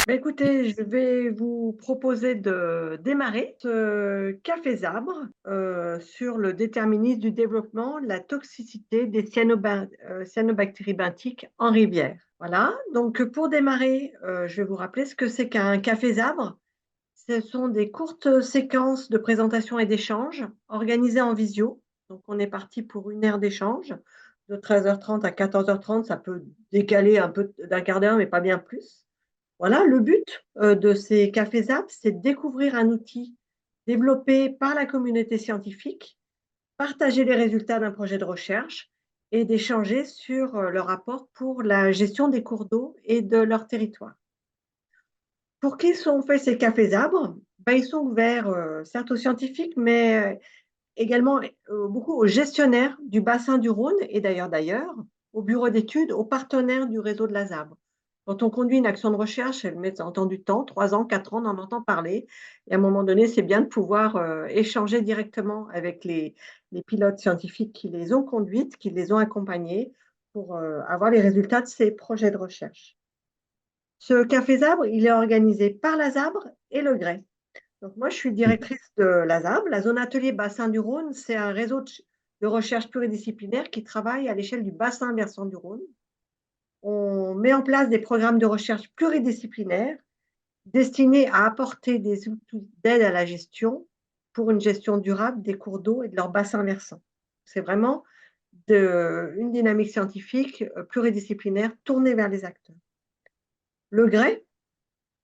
Écoutez, je vais vous proposer de démarrer ce café Sabre sur le déterminisme du développement, la toxicité des cyanobactéries benthiques en rivière. Voilà, donc pour démarrer, je vais vous rappeler ce que c'est qu'un café Sabre. Ce sont des courtes séquences de présentation et d'échange organisées en visio. Donc on est parti pour une heure d'échange de 13h30 à 14h30. Ça peut décaler un peu d'un quart d'heure, mais pas bien plus. Voilà, le but de ces cafés Zap, c'est de découvrir un outil développé par la communauté scientifique, partager les résultats d'un projet de recherche et d'échanger sur le rapport pour la gestion des cours d'eau et de leur territoire. Pour qui sont faits ces cafés Zabres? Ben, ils sont ouverts certes aux scientifiques, mais également beaucoup aux gestionnaires du bassin du Rhône et d'ailleurs, aux bureaux d'études, aux partenaires du réseau de la ZAB. Quand on conduit une action de recherche, elle met en temps du temps, 3 ans, 4 ans, on en entend parler. Et à un moment donné, c'est bien de pouvoir échanger directement avec les pilotes scientifiques qui les ont conduites, qui les ont accompagnées pour avoir les résultats de ces projets de recherche. Ce café Zabre, il est organisé par la Zabre et le Grès. Donc moi, je suis directrice de la ZAB. La zone atelier bassin du Rhône, c'est un réseau de recherche pluridisciplinaire qui travaille à l'échelle du bassin versant du Rhône. On met en place des programmes de recherche pluridisciplinaires destinés à apporter des outils d'aide à la gestion pour une gestion durable des cours d'eau et de leurs bassins versants. C'est vraiment une dynamique scientifique pluridisciplinaire tournée vers les acteurs. Le Grès,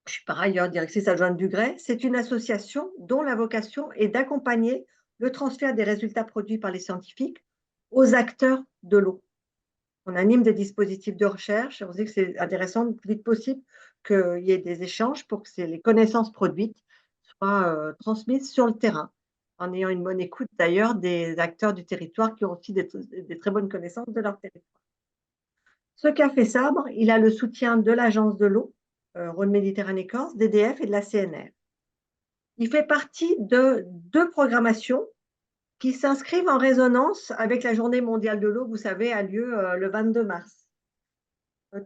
je suis par ailleurs directrice adjointe du Grès. C'est une association dont la vocation est d'accompagner le transfert des résultats produits par les scientifiques aux acteurs de l'eau. On anime des dispositifs de recherche. On se dit que c'est intéressant le plus vite possible qu'il y ait des échanges pour que les connaissances produites soient transmises sur le terrain, en ayant une bonne écoute d'ailleurs des acteurs du territoire qui ont aussi des très bonnes connaissances de leur territoire. Ce café Sabre, il a le soutien de l'Agence de l'eau, Rhône-Méditerranée-Corse, d'EDF et de la CNR. Il fait partie de 2 programmations qui s'inscrivent en résonance avec la Journée mondiale de l'eau, vous savez, a lieu le 22 mars.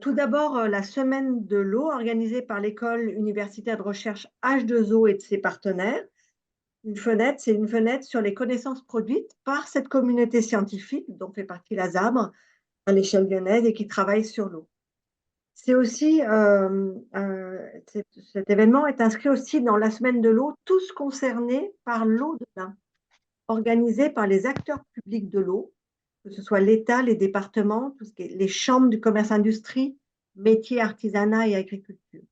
Tout d'abord, la semaine de l'eau organisée par l'école universitaire de recherche H2O et de ses partenaires. C'est une fenêtre sur les connaissances produites par cette communauté scientifique dont fait partie la ZABRE à l'échelle lyonnaise et qui travaille sur l'eau. C'est aussi, cet événement est inscrit aussi dans la semaine de l'eau, tous concernés par l'au-delà, organisée par les acteurs publics de l'eau, que ce soit l'État, les départements, tout ce qui est les chambres du commerce industrie, métiers, artisanat et agriculture.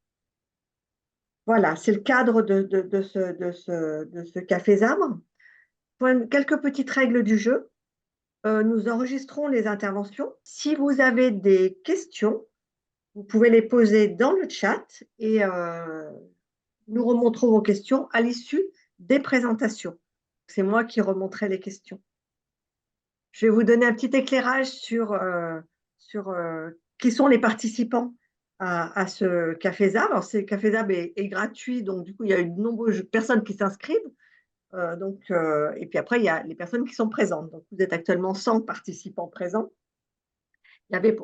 Voilà, c'est le cadre de ce café Zabre. Quelques petites règles du jeu. Nous enregistrons les interventions. Si vous avez des questions, vous pouvez les poser dans le chat et nous remonterons vos questions à l'issue des présentations. C'est moi qui remonterai les questions. Je vais vous donner un petit éclairage sur qui sont les participants à ce Café Zab. Alors, ce Café Zab est gratuit, donc du coup, il y a eu de nombreuses personnes qui s'inscrivent. Et puis après, il y a les personnes qui sont présentes. Donc, vous êtes actuellement 100 participants présents. Il y avait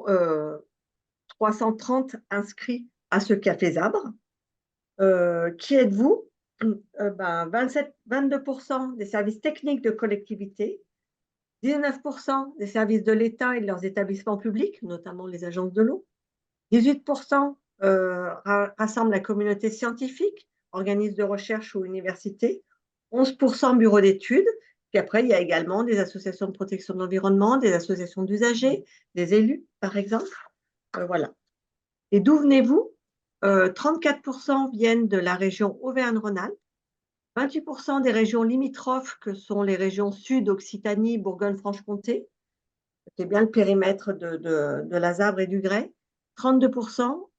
330 inscrits à ce Café Zabre. Qui êtes-vous? 22% des services techniques de collectivité, 19% des services de l'État et de leurs établissements publics, notamment les agences de l'eau, 18% rassemblent la communauté scientifique, organismes de recherche ou universités, 11% bureaux d'études, puis après, il y a également des associations de protection de l'environnement, des associations d'usagers, des élus, par exemple. Voilà. Et d'où venez-vous? 34% viennent de la région Auvergne-Rhône-Alpes, 28% des régions limitrophes que sont les régions Sud, Occitanie, Bourgogne-Franche-Comté, c'est bien le périmètre de la Zabre et du Grès. 32%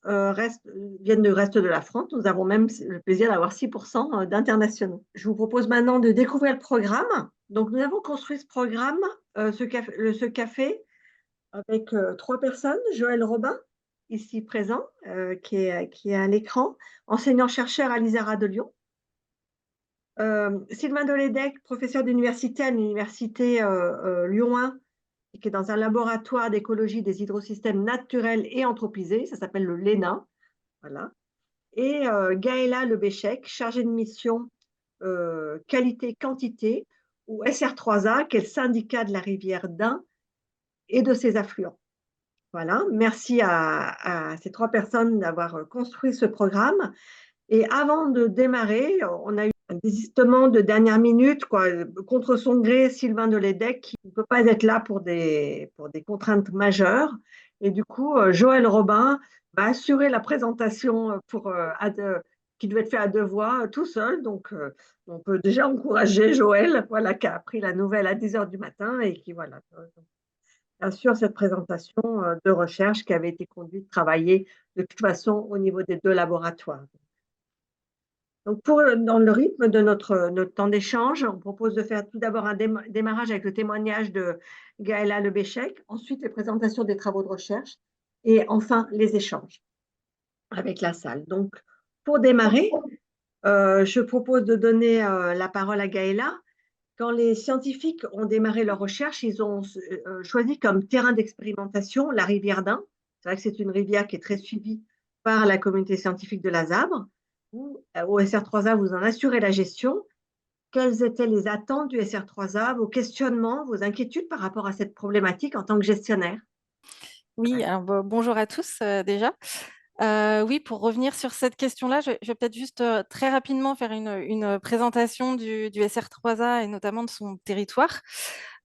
viennent du reste de la France. Nous avons même le plaisir d'avoir 6% d'internationaux. Je vous propose maintenant de découvrir le programme. Donc, nous avons construit ce programme, ce café, avec 3 personnes. Joël Robin, ici présent, qui est à l'écran, enseignant-chercheur à l'ISARA de Lyon. Sylvain Dolédec, professeur d'université à l'université Lyon 1, qui est dans un laboratoire d'écologie des hydrosystèmes naturels et anthropisés. Ça s'appelle le LENA. Voilà. et Gaëla Lebéchec, chargée de mission qualité-quantité ou SR3A, qui est le syndicat de la rivière d'Ain et de ses affluents. Voilà, merci à ces 3 personnes d'avoir construit ce programme. Et avant de démarrer, on a eu un désistement de dernière minute, quoi. Contre son gré, Sylvain Delédec, qui ne peut pas être là pour des contraintes majeures. Et du coup, Joël Robin va assurer la présentation qui devait être fait à 2 voix, tout seul. Donc, on peut déjà encourager Joël, voilà, qui a appris la nouvelle à 10 heures du matin et qui, voilà, assure cette présentation de recherche qui avait été conduite, travaillée de toute façon au niveau des 2 laboratoires. Donc dans le rythme de notre temps d'échange, on propose de faire tout d'abord un démarrage avec le témoignage de Gaëla Lebéchec, ensuite les présentations des travaux de recherche et enfin les échanges avec la salle. Donc pour démarrer, je propose de donner la parole à Gaëla. Quand les scientifiques ont démarré leur recherche, ils ont choisi comme terrain d'expérimentation la rivière d'Ain. C'est vrai que c'est une rivière qui est très suivie par la communauté scientifique de la ZABRE. Vous, au SR3A, vous en assurez la gestion. Quelles étaient les attentes du SR3A, vos questionnements, vos inquiétudes par rapport à cette problématique en tant que gestionnaire? Oui, alors, bonjour à tous déjà. Oui, pour revenir sur cette question-là, je vais peut-être juste très rapidement faire une présentation du SR3A et notamment de son territoire.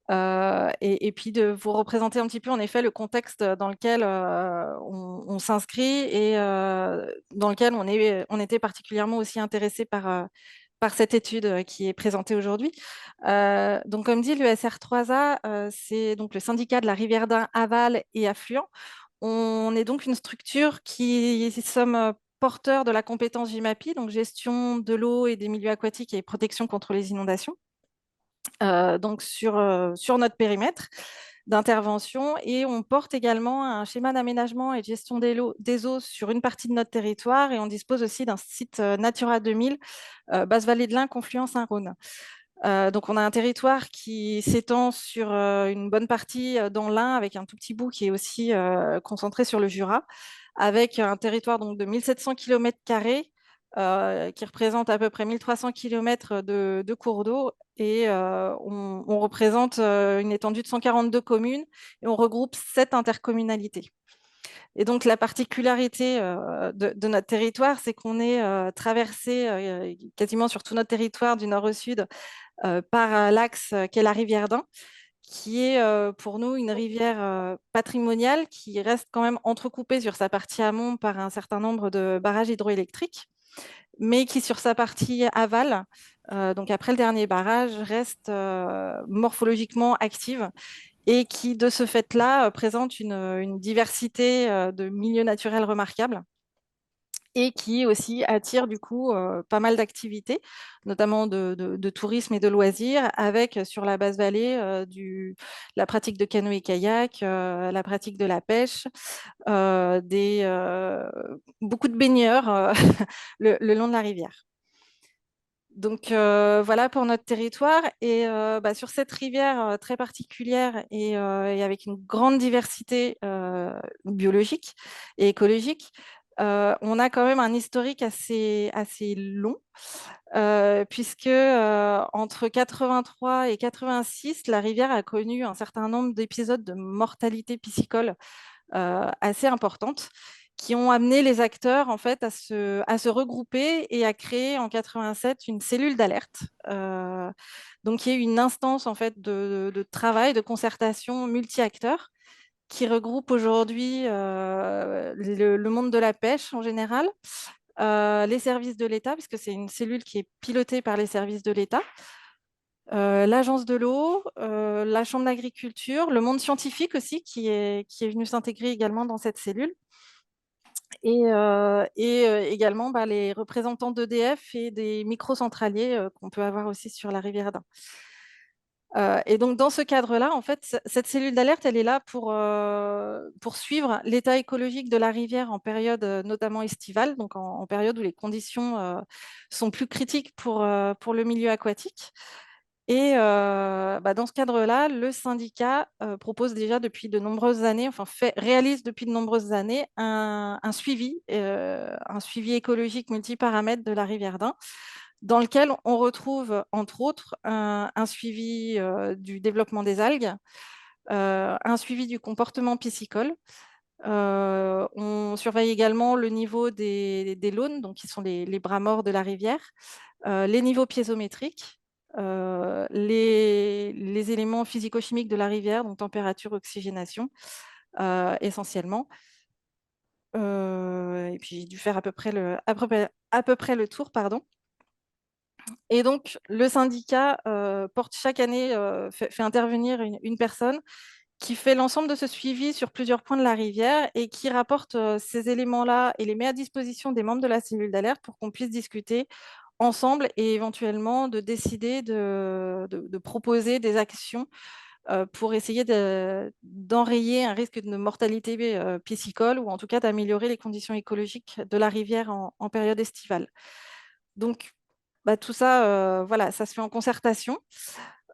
Et puis de vous représenter un petit peu en effet le contexte dans lequel on s'inscrit et dans lequel on était particulièrement aussi intéressé par cette étude qui est présentée aujourd'hui. Donc, comme dit, le SR3A, c'est donc le syndicat de la rivière d'Ain aval et affluent. On est donc une structure qui sommes porteurs de la compétence GIMAPI, donc gestion de l'eau et des milieux aquatiques et protection contre les inondations, donc sur notre périmètre d'intervention. Et on porte également un schéma d'aménagement et de gestion des eaux sur une partie de notre territoire. Et on dispose aussi d'un site Natura 2000, Basse-Vallée de l'Ain, confluent Saint-Rhône. Donc, on a un territoire qui s'étend sur une bonne partie dans l'Ain, avec un tout petit bout qui est aussi concentré sur le Jura, avec un territoire donc, de 1700 km², qui représente à peu près 1300 km de cours d'eau. Et on représente une étendue de 142 communes et on regroupe 7 intercommunalités. Et donc, la particularité de notre territoire, c'est qu'on est traversé quasiment sur tout notre territoire du nord au sud par l'axe qu'est la rivière d'Ain, qui est pour nous une rivière patrimoniale qui reste quand même entrecoupée sur sa partie amont par un certain nombre de barrages hydroélectriques, mais qui sur sa partie aval, donc après le dernier barrage, reste morphologiquement active et qui de ce fait-là présente une diversité de milieux naturels remarquables et qui aussi attire du coup pas mal d'activités, notamment de tourisme et de loisirs, avec sur la basse vallée la pratique de canoë-kayak, la pratique de la pêche, beaucoup de baigneurs le long de la rivière. Donc voilà pour notre territoire. Et sur cette rivière très particulière et avec une grande diversité biologique et écologique, on a quand même un historique assez long, puisque entre 83 et 86, la rivière a connu un certain nombre d'épisodes de mortalité piscicole assez importantes, qui ont amené les acteurs en fait à se regrouper et à créer en 87 une cellule d'alerte. Donc, qui est une instance en fait de travail, de concertation multi-acteurs qui regroupe aujourd'hui le monde de la pêche en général, les services de l'État, puisque c'est une cellule qui est pilotée par les services de l'État, l'agence de l'eau, la chambre d'agriculture, le monde scientifique aussi qui est venu s'intégrer également dans cette cellule, et également les représentants d'EDF et des microcentraliers qu'on peut avoir aussi sur la rivière d'Ain. Et donc, dans ce cadre-là, en fait, cette cellule d'alerte, elle est là pour suivre l'état écologique de la rivière en période notamment estivale, donc en période où les conditions sont plus critiques pour le milieu aquatique. Et dans ce cadre-là, le syndicat propose déjà depuis de nombreuses années, enfin réalise depuis de nombreuses années un suivi écologique multiparamètres de la rivière d'Ain, dans lequel on retrouve entre autres un suivi du développement des algues, un suivi du comportement piscicole. On surveille également le niveau des launes, donc qui sont les bras morts de la rivière, les niveaux piézométriques, les éléments physico-chimiques de la rivière, donc température, oxygénation, essentiellement. Et puis j'ai dû faire à peu près le tour, pardon. Et donc le syndicat porte chaque année, fait intervenir une personne qui fait l'ensemble de ce suivi sur plusieurs points de la rivière et qui rapporte ces éléments-là et les met à disposition des membres de la cellule d'alerte pour qu'on puisse discuter ensemble et éventuellement de décider de proposer des actions pour essayer d'enrayer un risque de mortalité piscicole ou en tout cas d'améliorer les conditions écologiques de la rivière en période estivale. Donc, tout ça, voilà, ça se fait en concertation.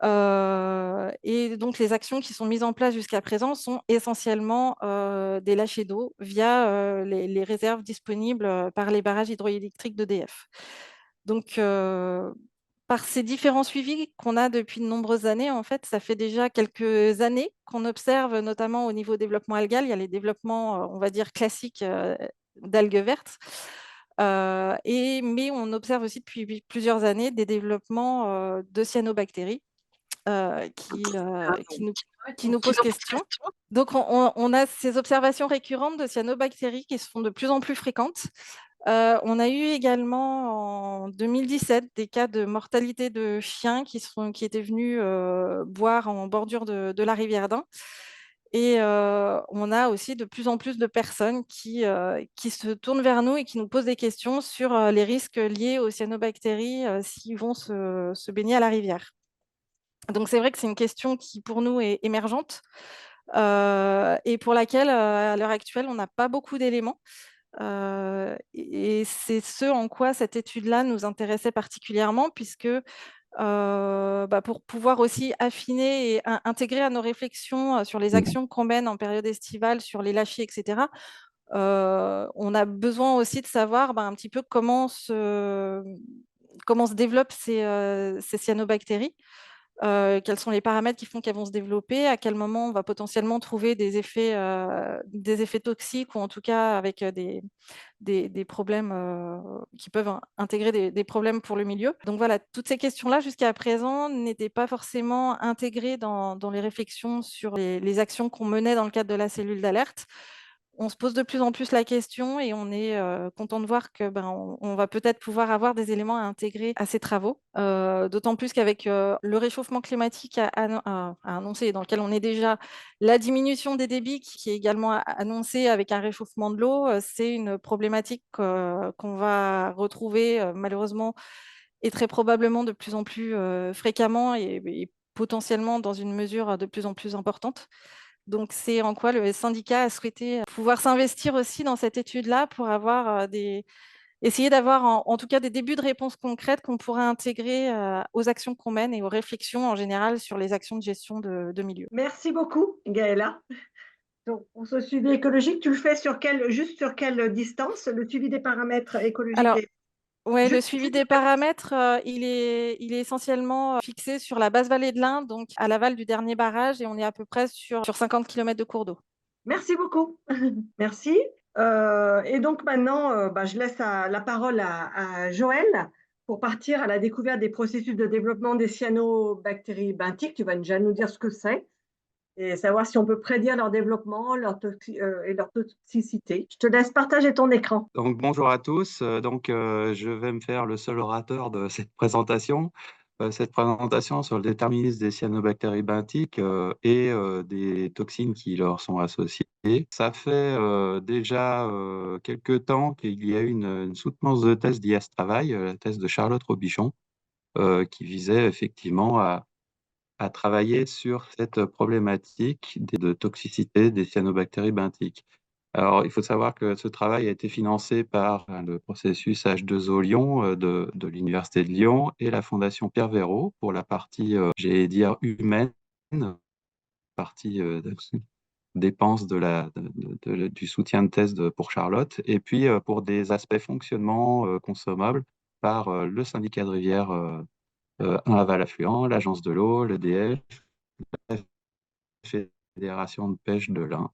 Et donc les actions qui sont mises en place jusqu'à présent sont essentiellement des lâchers d'eau via les réserves disponibles par les barrages hydroélectriques d'EDF. Donc, par ces différents suivis qu'on a depuis de nombreuses années, en fait, ça fait déjà quelques années qu'on observe, notamment au niveau développement algal, il y a les développements, on va dire, classiques d'algues vertes. Mais on observe aussi depuis plusieurs années des développements de cyanobactéries qui, qui nous posent question. Donc, on a ces observations récurrentes de cyanobactéries qui se font de plus en plus fréquentes. On a eu également en 2017 des cas de mortalité de chiens qui étaient venus boire en bordure de la rivière d'Ain. Et on a aussi de plus en plus de personnes qui se tournent vers nous et qui nous posent des questions sur les risques liés aux cyanobactéries s'ils vont se baigner à la rivière. Donc c'est vrai que c'est une question qui pour nous est émergente et pour laquelle à l'heure actuelle on n'a pas beaucoup d'éléments. Et c'est ce en quoi cette étude-là nous intéressait particulièrement puisque pour pouvoir aussi affiner et intégrer à nos réflexions sur les actions qu'on mène en période estivale, sur les lâchers, etc., on a besoin aussi de savoir un petit peu comment se développent ces cyanobactéries. Quels sont les paramètres qui font qu'elles vont se développer, à quel moment on va potentiellement trouver des effets toxiques ou en tout cas avec des problèmes qui peuvent intégrer des problèmes pour le milieu. Donc voilà, toutes ces questions-là, jusqu'à présent, n'étaient pas forcément intégrées dans les réflexions sur les actions qu'on menait dans le cadre de la cellule d'alerte. On se pose de plus en plus la question et on est content de voir que on va peut-être pouvoir avoir des éléments à intégrer à ces travaux. D'autant plus qu'avec le réchauffement climatique à annoncer, dans lequel on est déjà, la diminution des débits qui est également annoncée avec un réchauffement de l'eau, c'est une problématique qu'on va retrouver malheureusement et très probablement de plus en plus fréquemment et potentiellement dans une mesure de plus en plus importante. Donc, c'est en quoi le syndicat a souhaité pouvoir s'investir aussi dans cette étude-là pour avoir essayer d'avoir en tout cas des débuts de réponses concrètes qu'on pourrait intégrer aux actions qu'on mène et aux réflexions en général sur les actions de gestion de milieu. Merci beaucoup, Gaëlla. Donc, pour ce suivi écologique, tu le fais juste sur quelle distance, le suivi des paramètres écologiques Alors, des... ouais, le Juste, suivi juste des paramètres, il est essentiellement fixé sur la basse vallée de l'Ain, donc à l'aval du dernier barrage, et on est à peu près sur 50 km de cours d'eau. Merci beaucoup. Merci. Et donc maintenant, je laisse la parole à Joël pour partir à la découverte des processus de développement des cyanobactéries benthiques. Tu vas déjà nous dire ce que c'est et savoir si on peut prédire leur développement et leur toxicité. Je te laisse partager ton écran. Donc bonjour à tous. Je vais me faire le seul orateur de cette présentation. Cette présentation sur le déterminisme des cyanobactéries benthiques et des toxines qui leur sont associées. Ça fait déjà quelques temps qu'il y a eu une soutenance de thèse d'IA Travail, la thèse de Charlotte Robichon, qui visait effectivement à travailler sur cette problématique de toxicité des cyanobactéries benthiques. Alors, il faut savoir que ce travail a été financé par le processus H2O Lyon de l'Université de Lyon et la Fondation Pierre Véraud pour la partie, j'allais dire, humaine, partie dépenses du soutien de thèse pour Charlotte, et puis pour des aspects fonctionnement consommables par le syndicat de rivière 1 aval affluent, l'Agence de l'eau, l'EDF, la Fédération de pêche de l'Ain.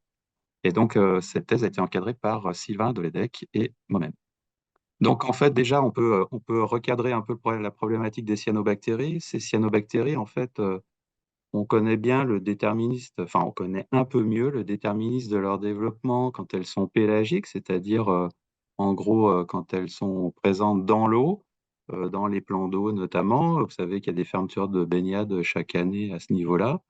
Et donc, cette thèse a été encadrée par Sylvain de l'EDEC et moi-même. Donc, en fait, déjà, on peut recadrer un peu la problématique des cyanobactéries. Ces cyanobactéries, en fait, on connaît bien le déterministe, enfin, on connaît un peu mieux le déterminisme de leur développement quand elles sont pélagiques, c'est-à-dire, en gros, quand elles sont présentes dans l'eau, dans les plans d'eau notamment. Vous savez qu'il y a des fermetures de baignade chaque année à ce niveau-là.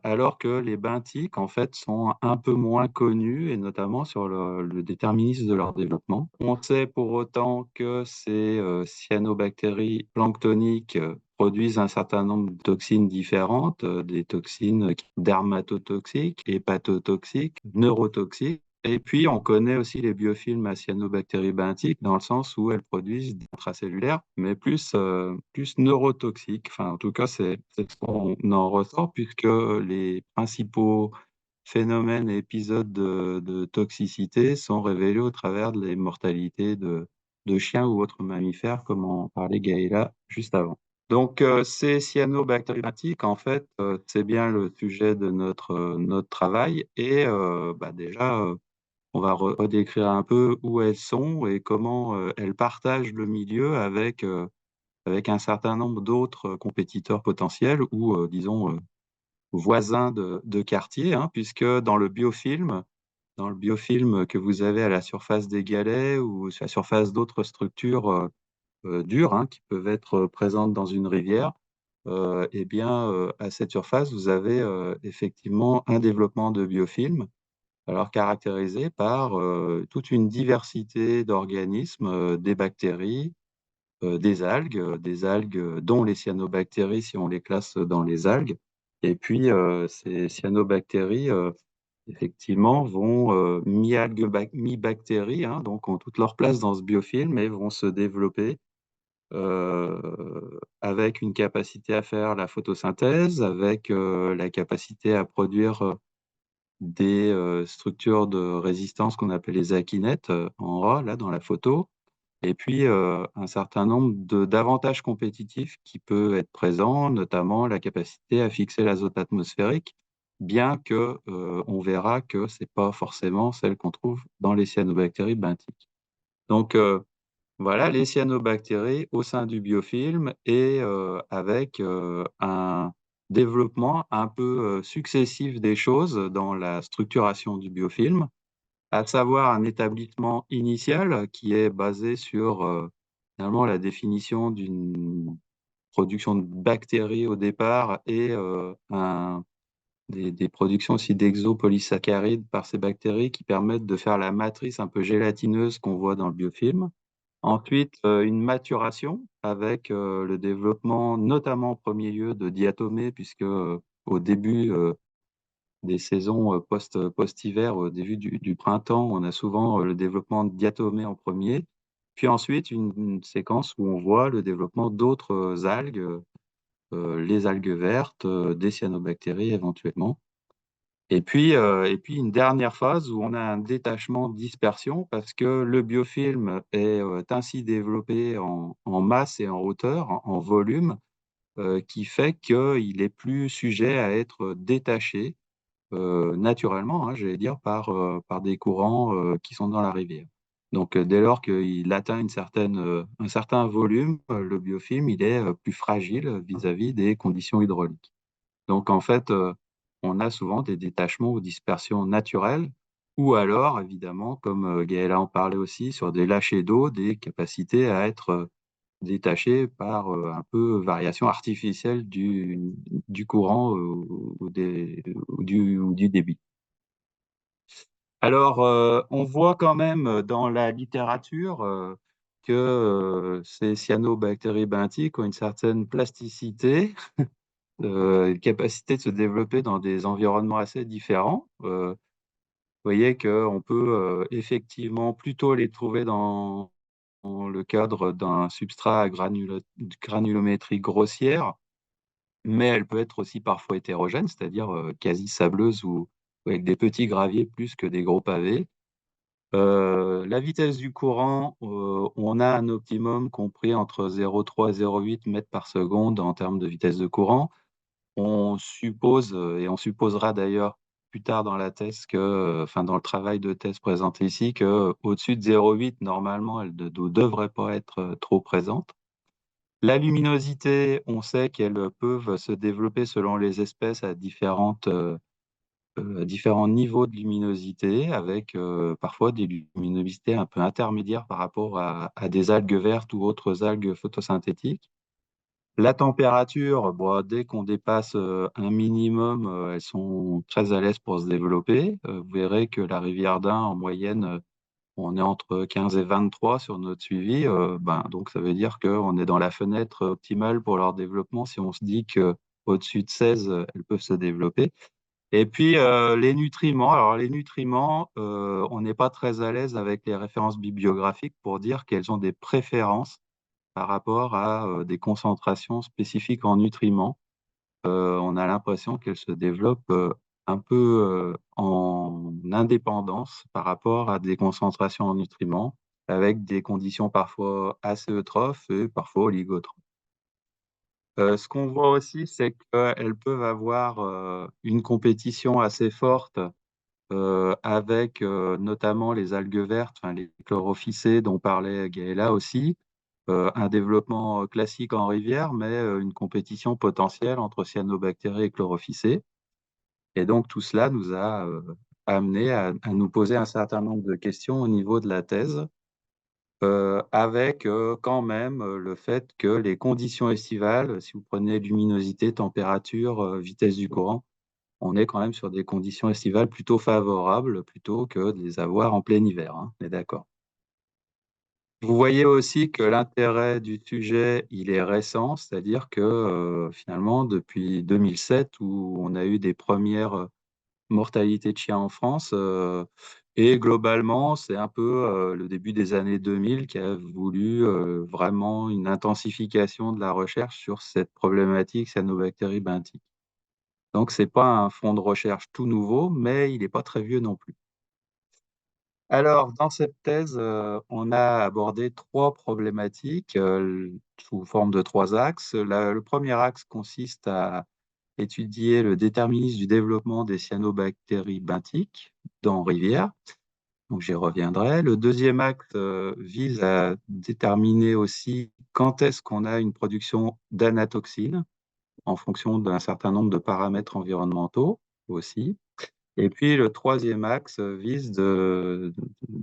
Alors que les benthiques, en fait, sont un peu moins connus et notamment sur le déterminisme de leur développement. On sait pour autant que ces cyanobactéries planctoniques produisent un certain nombre de toxines différentes, des toxines dermatotoxiques, hépatotoxiques, neurotoxiques. Et puis, on connaît aussi les biofilms à cyanobactéries benthiques dans le sens où elles produisent des intracellulaires, mais plus neurotoxiques. Enfin, en tout cas, c'est ce qu'on en ressort puisque les principaux phénomènes et épisodes de toxicité sont révélés au travers de l'immortalité de chiens ou autres mammifères, comme en parlait Gaëla juste avant. Donc, ces cyanobactéries benthiques, en fait, c'est bien le sujet de notre travail et déjà, on va redécrire un peu où elles sont et comment elles partagent le milieu avec un certain nombre d'autres compétiteurs potentiels ou, disons, voisins de quartier, hein, puisque dans le biofilm que vous avez à la surface des galets ou sur la surface d'autres structures dures, hein, qui peuvent être présentes dans une rivière, eh bien, à cette surface, vous avez effectivement un développement de biofilm alors caractérisé par toute une diversité d'organismes, des bactéries, des algues dont les cyanobactéries si on les classe dans les algues. Et puis ces cyanobactéries, effectivement, vont mi-algues, mi-bactéries, hein, donc ont toute leur place dans ce biofilm et vont se développer avec une capacité à faire la photosynthèse, avec la capacité à produire des structures de résistance qu'on appelle les akinettes en ras, là, dans la photo. Et puis, un certain nombre d'avantages compétitifs qui peut être présent, notamment la capacité à fixer l'azote atmosphérique, bien que on verra que c'est pas forcément celle qu'on trouve dans les cyanobactéries benthiques. Donc, voilà les cyanobactéries au sein du biofilm et avec un développement un peu successif des choses dans la structuration du biofilm, à savoir un établissement initial qui est basé sur finalement la définition d'une production de bactéries au départ et des productions aussi d'exopolysaccharides par ces bactéries qui permettent de faire la matrice un peu gélatineuse qu'on voit dans le biofilm. Ensuite, une maturation avec, le développement, notamment en premier lieu de diatomées puisque, au début, des saisons, post-hiver, au début du printemps, on a souvent, le développement de diatomées en premier. Puis ensuite une séquence où on voit le développement d'autres, algues, les algues vertes, des cyanobactéries éventuellement. Et puis une dernière phase où on a un détachement dispersion parce que le biofilm est, ainsi développé en masse et en hauteur, en volume, qui fait qu'il est plus sujet à être détaché, naturellement, hein, j'allais dire par des courants, qui sont dans la rivière. Donc, dès lors qu'il atteint un certain volume, le biofilm, il est, plus fragile vis-à-vis des conditions hydrauliques. Donc en fait, on a souvent des détachements ou dispersions naturelles ou alors évidemment, comme, Gaëlla en parlait aussi, sur des lâchers d'eau, des capacités à être, détachées par, un peu variation artificielle du courant, ou du débit. Alors, on voit quand même, dans la littérature, que, ces cyanobactéries benthiques ont une certaine plasticité. Une capacité de se développer dans des environnements assez différents. voyez qu'on peut effectivement plutôt les trouver dans le cadre d'un substrat à granulométrie grossière, mais elle peut être aussi parfois hétérogène, c'est-à-dire quasi sableuse ou avec des petits graviers plus que des gros pavés. La vitesse du courant, on a un optimum compris entre 0,3 et 0,8 mètres par seconde en termes de vitesse de courant. On suppose, et on supposera d'ailleurs plus tard dans la thèse enfin dans le travail de thèse présenté ici, que au-dessus de 0,8, normalement, elle ne devrait pas être trop présente. La luminosité, on sait qu'elles peuvent se développer selon les espèces à différents niveaux de luminosité, avec parfois des luminosités un peu intermédiaires par rapport à des algues vertes ou autres algues photosynthétiques. La température, bon, dès qu'on dépasse un minimum, elles sont très à l'aise pour se développer. Vous verrez que la rivière d'Ain, en moyenne, on est entre 15 et 23 sur notre suivi. Donc, ça veut dire qu'on est dans la fenêtre optimale pour leur développement si on se dit qu'au-dessus de 16, elles peuvent se développer. Et puis, les nutriments. Alors, les nutriments, on n'est pas très à l'aise avec les références bibliographiques pour dire qu'elles ont des préférences par rapport à des concentrations spécifiques en nutriments. On a l'impression qu'elles se développent un peu en indépendance par rapport à des concentrations en nutriments, avec des conditions parfois acéotrophes et parfois oligotrophes. Ce qu'on voit aussi, c'est qu'elles peuvent avoir une compétition assez forte avec notamment les algues vertes, enfin, les chlorophycées dont parlait Gaëla aussi, un développement classique en rivière, mais une compétition potentielle entre cyanobactéries et chlorophycées. Et donc tout cela nous a amené à nous poser un certain nombre de questions au niveau de la thèse, avec quand même le fait que les conditions estivales, si vous prenez luminosité, température, vitesse du courant, on est quand même sur des conditions estivales plutôt favorables, plutôt que de les avoir en plein hiver, hein, on est d'accord. Vous voyez aussi que l'intérêt du sujet, il est récent, c'est-à-dire que finalement, depuis 2007, où on a eu des premières mortalités de chiens en France, et globalement, c'est un peu le début des années 2000 qui a voulu vraiment une intensification de la recherche sur cette problématique cyanobactérie benthique. Donc, ce n'est pas un fonds de recherche tout nouveau, mais il n'est pas très vieux non plus. Alors, dans cette thèse, on a abordé 3 problématiques sous forme de 3 axes. Le premier axe consiste à étudier le déterminisme du développement des cyanobactéries benthiques dans rivière. Donc, j'y reviendrai. Le deuxième axe vise à déterminer aussi quand est-ce qu'on a une production d'anatoxines en fonction d'un certain nombre de paramètres environnementaux aussi. Et puis le troisième axe vise de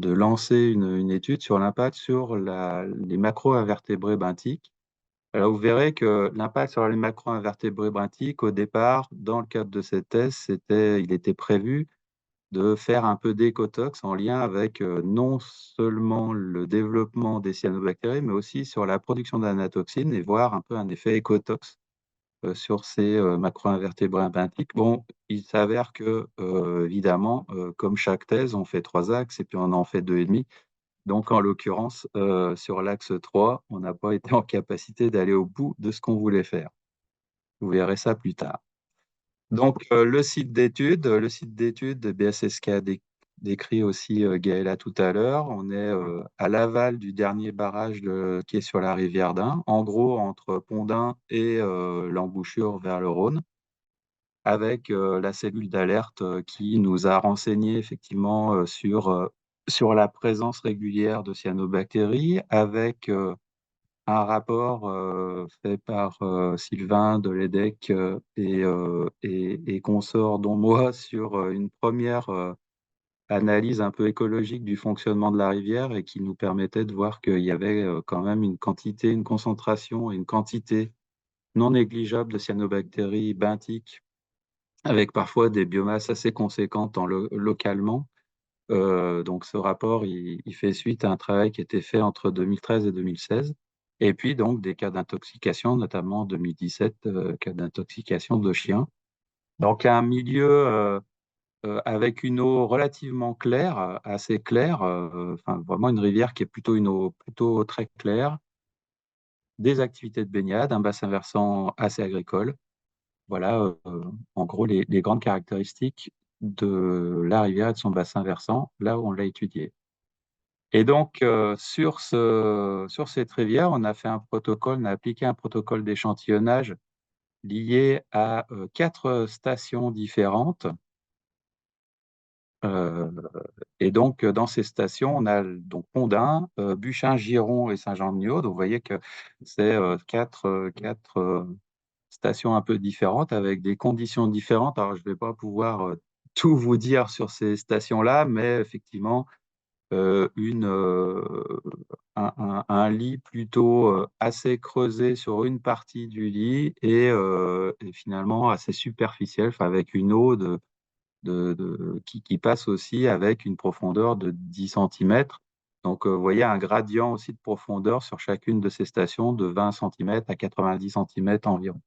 lancer une étude sur l'impact sur les macro-invertébrés benthiques. Alors vous verrez que l'impact sur les macro-invertébrés benthiques, au départ, dans le cadre de cette thèse, il était prévu de faire un peu d'écotox en lien avec non seulement le développement des cyanobactéries, mais aussi sur la production d'anatoxines et voir un peu un effet écotox sur ces macro-invertébrés benthiques. Bon, il s'avère que, évidemment, comme chaque thèse, on fait 3 axes et puis on en fait 2,5. Donc, en l'occurrence, sur l'axe 3, on n'a pas été en capacité d'aller au bout de ce qu'on voulait faire. Vous verrez ça plus tard. Donc, le site d'étude, eh bien, c'est ce qu'a décrit aussi Gaëla tout à l'heure. On est à l'aval du dernier barrage qui est sur la rivière d'Ain, en gros entre Pont-d'Ain et l'embouchure vers le Rhône, avec la cellule d'alerte qui nous a renseigné effectivement sur la présence régulière de cyanobactéries, avec un rapport fait par Sylvain Deledec et consorts, dont moi, sur une première analyse un peu écologique du fonctionnement de la rivière et qui nous permettait de voir qu'il y avait quand même une quantité, une concentration et une quantité non négligeable de cyanobactéries benthiques, avec parfois des biomasses assez conséquentes localement. Donc ce rapport, il fait suite à un travail qui a été fait entre 2013 et 2016. Et puis donc des cas d'intoxication, notamment en 2017, cas d'intoxication de chiens. Donc un milieu avec une eau relativement claire, assez claire, enfin vraiment une rivière qui est plutôt une eau plutôt très claire, des activités de baignade, un bassin versant assez agricole. Voilà, en gros, les grandes caractéristiques de la rivière et de son bassin versant, là où on l'a étudié. Et donc, sur cette rivière, on a fait un protocole, on a appliqué un protocole d'échantillonnage lié à 4 stations différentes. Euh, et donc, dans ces stations, on a donc Pondin, Buchin, Giron et Saint-Jean-de-Niod. Donc, vous voyez que c'est quatre stations un peu différentes avec des conditions différentes. Alors, je ne vais pas pouvoir tout vous dire sur ces stations-là, mais effectivement, euh, une, euh, un lit plutôt assez creusé sur une partie du lit et finalement assez superficiel, enfin, avec une eau qui passe aussi avec une profondeur de 10 cm. Donc, vous voyez un gradient aussi de profondeur sur chacune de ces stations de 20 cm à 90 cm environ.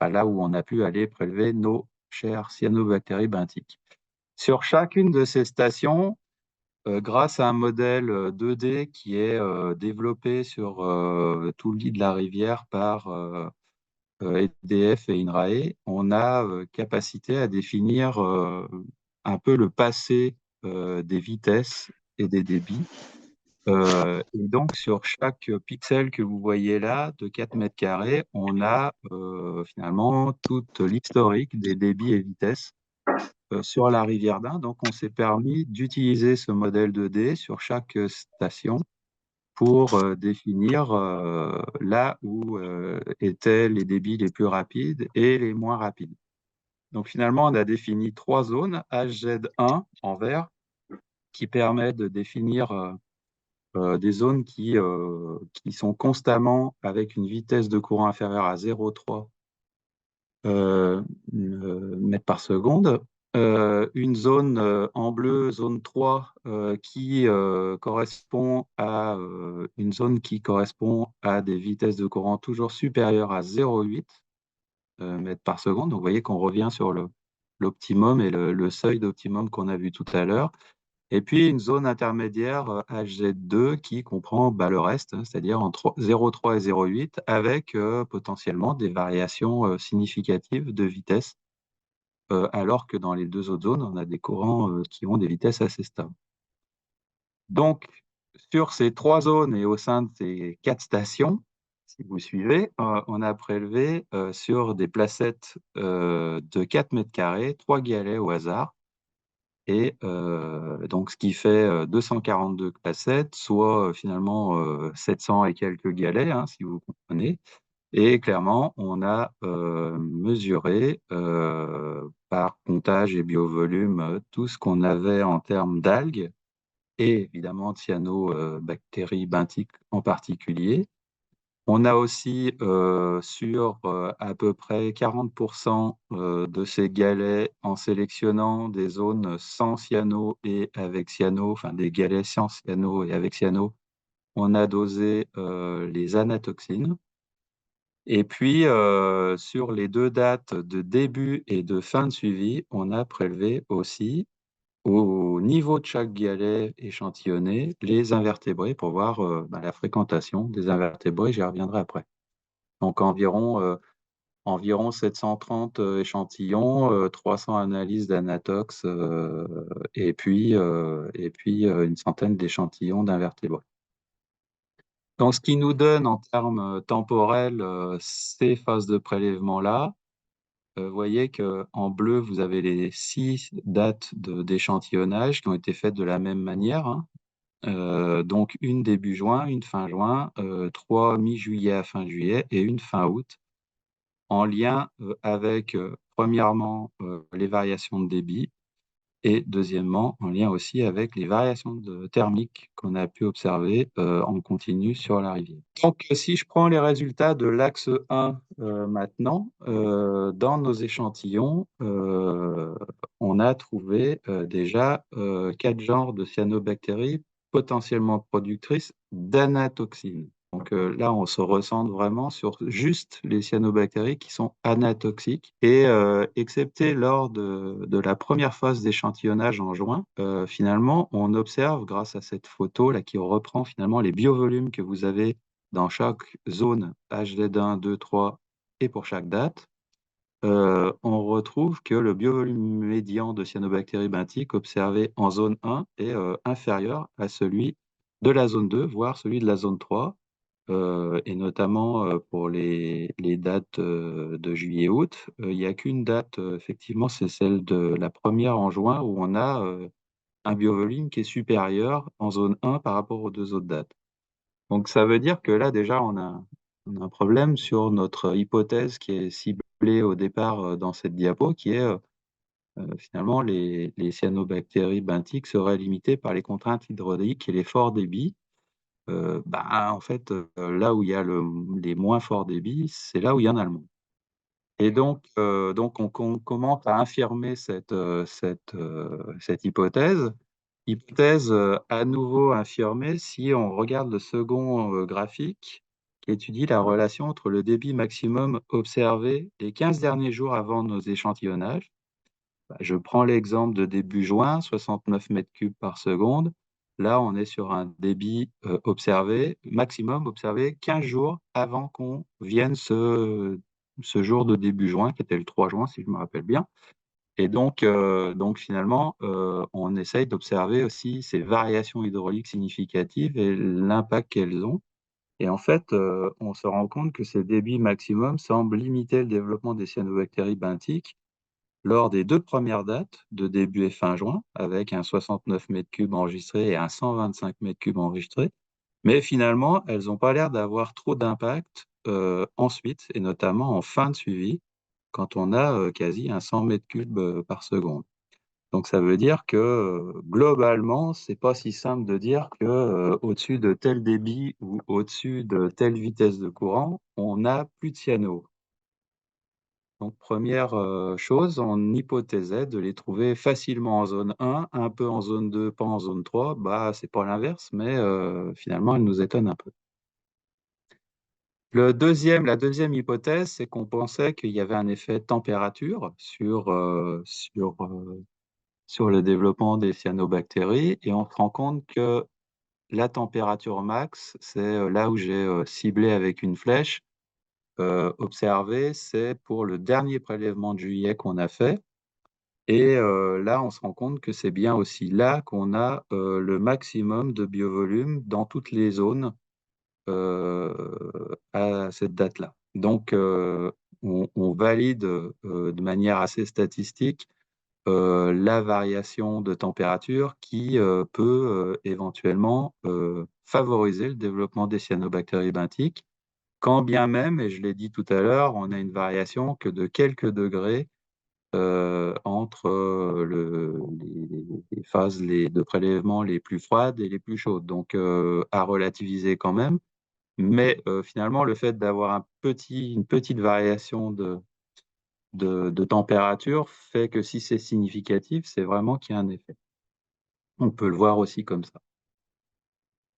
Là où on a pu aller prélever nos chères cyanobactéries benthiques. Sur chacune de ces stations, grâce à un modèle 2D qui est développé sur tout le lit de la rivière par EDF et INRAE, on a capacité à définir un peu le passé des vitesses et des débits. Et donc, sur chaque pixel que vous voyez là, de 4 mètres carrés, on a finalement toute l'historique des débits et vitesses sur la rivière d'Ain. Donc, on s'est permis d'utiliser ce modèle 2D sur chaque station pour définir là où étaient les débits les plus rapides et les moins rapides. Donc, finalement, on a défini 3 zones, HZ1 en vert, qui permet de définir des zones qui sont constamment avec une vitesse de courant inférieure à 0,3 mètres par seconde. Une zone en bleu, zone 3, qui correspond à une zone qui correspond à des vitesses de courant toujours supérieures à 0,8 mètres par seconde. Donc, vous voyez qu'on revient sur l'optimum et le seuil d'optimum qu'on a vu tout à l'heure. Et puis une zone intermédiaire HZ2 qui comprend le reste, hein, c'est-à-dire entre 0,3 et 0,8, avec potentiellement des variations significatives de vitesse, alors que dans les 2 autres zones, on a des courants qui ont des vitesses assez stables. Donc, sur ces 3 zones et au sein de ces 4 stations, si vous suivez, on a prélevé sur des placettes de 4 mètres carrés, 3 galets au hasard. Et donc, ce qui fait 242 placettes, soit finalement 700 et quelques galets, hein, si vous comprenez. Et clairement, on a mesuré par comptage et biovolume tout ce qu'on avait en termes d'algues et évidemment de cyanobactéries benthiques en particulier. On a aussi sur à peu près 40% de ces galets, en sélectionnant des zones sans cyano et avec cyano, enfin des galets sans cyano et avec cyano, on a dosé les anatoxines. Et puis sur les 2 dates de début et de fin de suivi, on a prélevé aussi au niveau de chaque galet échantillonné les invertébrés pour voir la fréquentation des invertébrés, j'y reviendrai après. Donc environ 730 échantillons, 300 analyses d'anatox et puis une centaine d'échantillons d'invertébrés. Donc, ce qui nous donne en termes temporels ces phases de prélèvement-là, vous voyez qu'en bleu, vous avez les 6 dates d'échantillonnage qui ont été faites de la même manière, hein. Donc, une début juin, une fin juin, 3 mi-juillet à fin juillet et une fin août, en lien avec, premièrement, les variations de débit et deuxièmement, en lien aussi avec les variations thermiques qu'on a pu observer en continu sur la rivière. Donc, si je prends les résultats de l'axe 1 maintenant, dans nos échantillons, on a trouvé déjà 4 genres de cyanobactéries potentiellement productrices d'anatoxines. Donc là, on se recentre vraiment sur juste les cyanobactéries qui sont anatoxiques. Et excepté lors de la première phase d'échantillonnage en juin, finalement, on observe, grâce à cette photo là qui reprend finalement les biovolumes que vous avez dans chaque zone HZ1, 2, 3 et pour chaque date, on retrouve que le biovolume médian de cyanobactéries benthiques observé en zone 1 est inférieur à celui de la zone 2, voire celui de la zone 3, et notamment pour les dates de juillet-août. Il n'y a qu'une date, effectivement, c'est celle de la première en juin, où on a un biovolume qui est supérieur en zone 1 par rapport aux deux autres dates. Donc ça veut dire que là, déjà, on a un problème sur notre hypothèse qui est ciblée au départ dans cette diapo, qui est finalement les cyanobactéries benthiques seraient limitées par les contraintes hydrauliques et les forts débits. En fait, là où il y a les moins forts débits, c'est là où il y en a le moins. Et donc on commence à infirmer cette hypothèse. Hypothèse à nouveau infirmée si on regarde le second graphique qui étudie la relation entre le débit maximum observé les 15 derniers jours avant nos échantillonnages. Je prends l'exemple de début juin, 69 mètres cubes par seconde. Là, on est sur un débit maximum observé 15 jours avant qu'on vienne ce jour de début juin, qui était le 3 juin, si je me rappelle bien. Et donc finalement, on essaye d'observer aussi ces variations hydrauliques significatives et l'impact qu'elles ont. Et en fait, on se rend compte que ces débits maximums semblent limiter le développement des cyanobactéries benthiques lors des deux premières dates de début et fin juin, avec un 69 mètres cubes enregistré et un 125 mètres cubes enregistré. Mais finalement, elles n'ont pas l'air d'avoir trop d'impact ensuite, et notamment en fin de suivi, quand on a quasi un 100 mètres cubes par seconde. Donc ça veut dire que globalement, c'est pas si simple de dire que au-dessus de tel débit ou au-dessus de telle vitesse de courant, on n'a plus de cyano. Donc première chose, on hypothésait de les trouver facilement en zone 1, un peu en zone 2, pas en zone 3. C'est pas l'inverse, mais finalement, elle nous étonne un peu. La deuxième hypothèse, c'est qu'on pensait qu'il y avait un effet température sur le développement des cyanobactéries, et on se rend compte que la température max, c'est là où j'ai ciblé avec une flèche, observé, c'est pour le dernier prélèvement de juillet qu'on a fait. Et là, on se rend compte que c'est bien aussi là qu'on a le maximum de biovolume dans toutes les zones à cette date-là. Donc, on valide de manière assez statistique la variation de température qui peut éventuellement favoriser le développement des cyanobactéries benthiques, quand bien même, et je l'ai dit tout à l'heure, on a une variation que de quelques degrés entre les phases de prélèvement les plus froides et les plus chaudes. Donc, à relativiser quand même. Mais finalement, le fait d'avoir une petite variation de température fait que si c'est significatif, c'est vraiment qu'il y a un effet. On peut le voir aussi comme ça.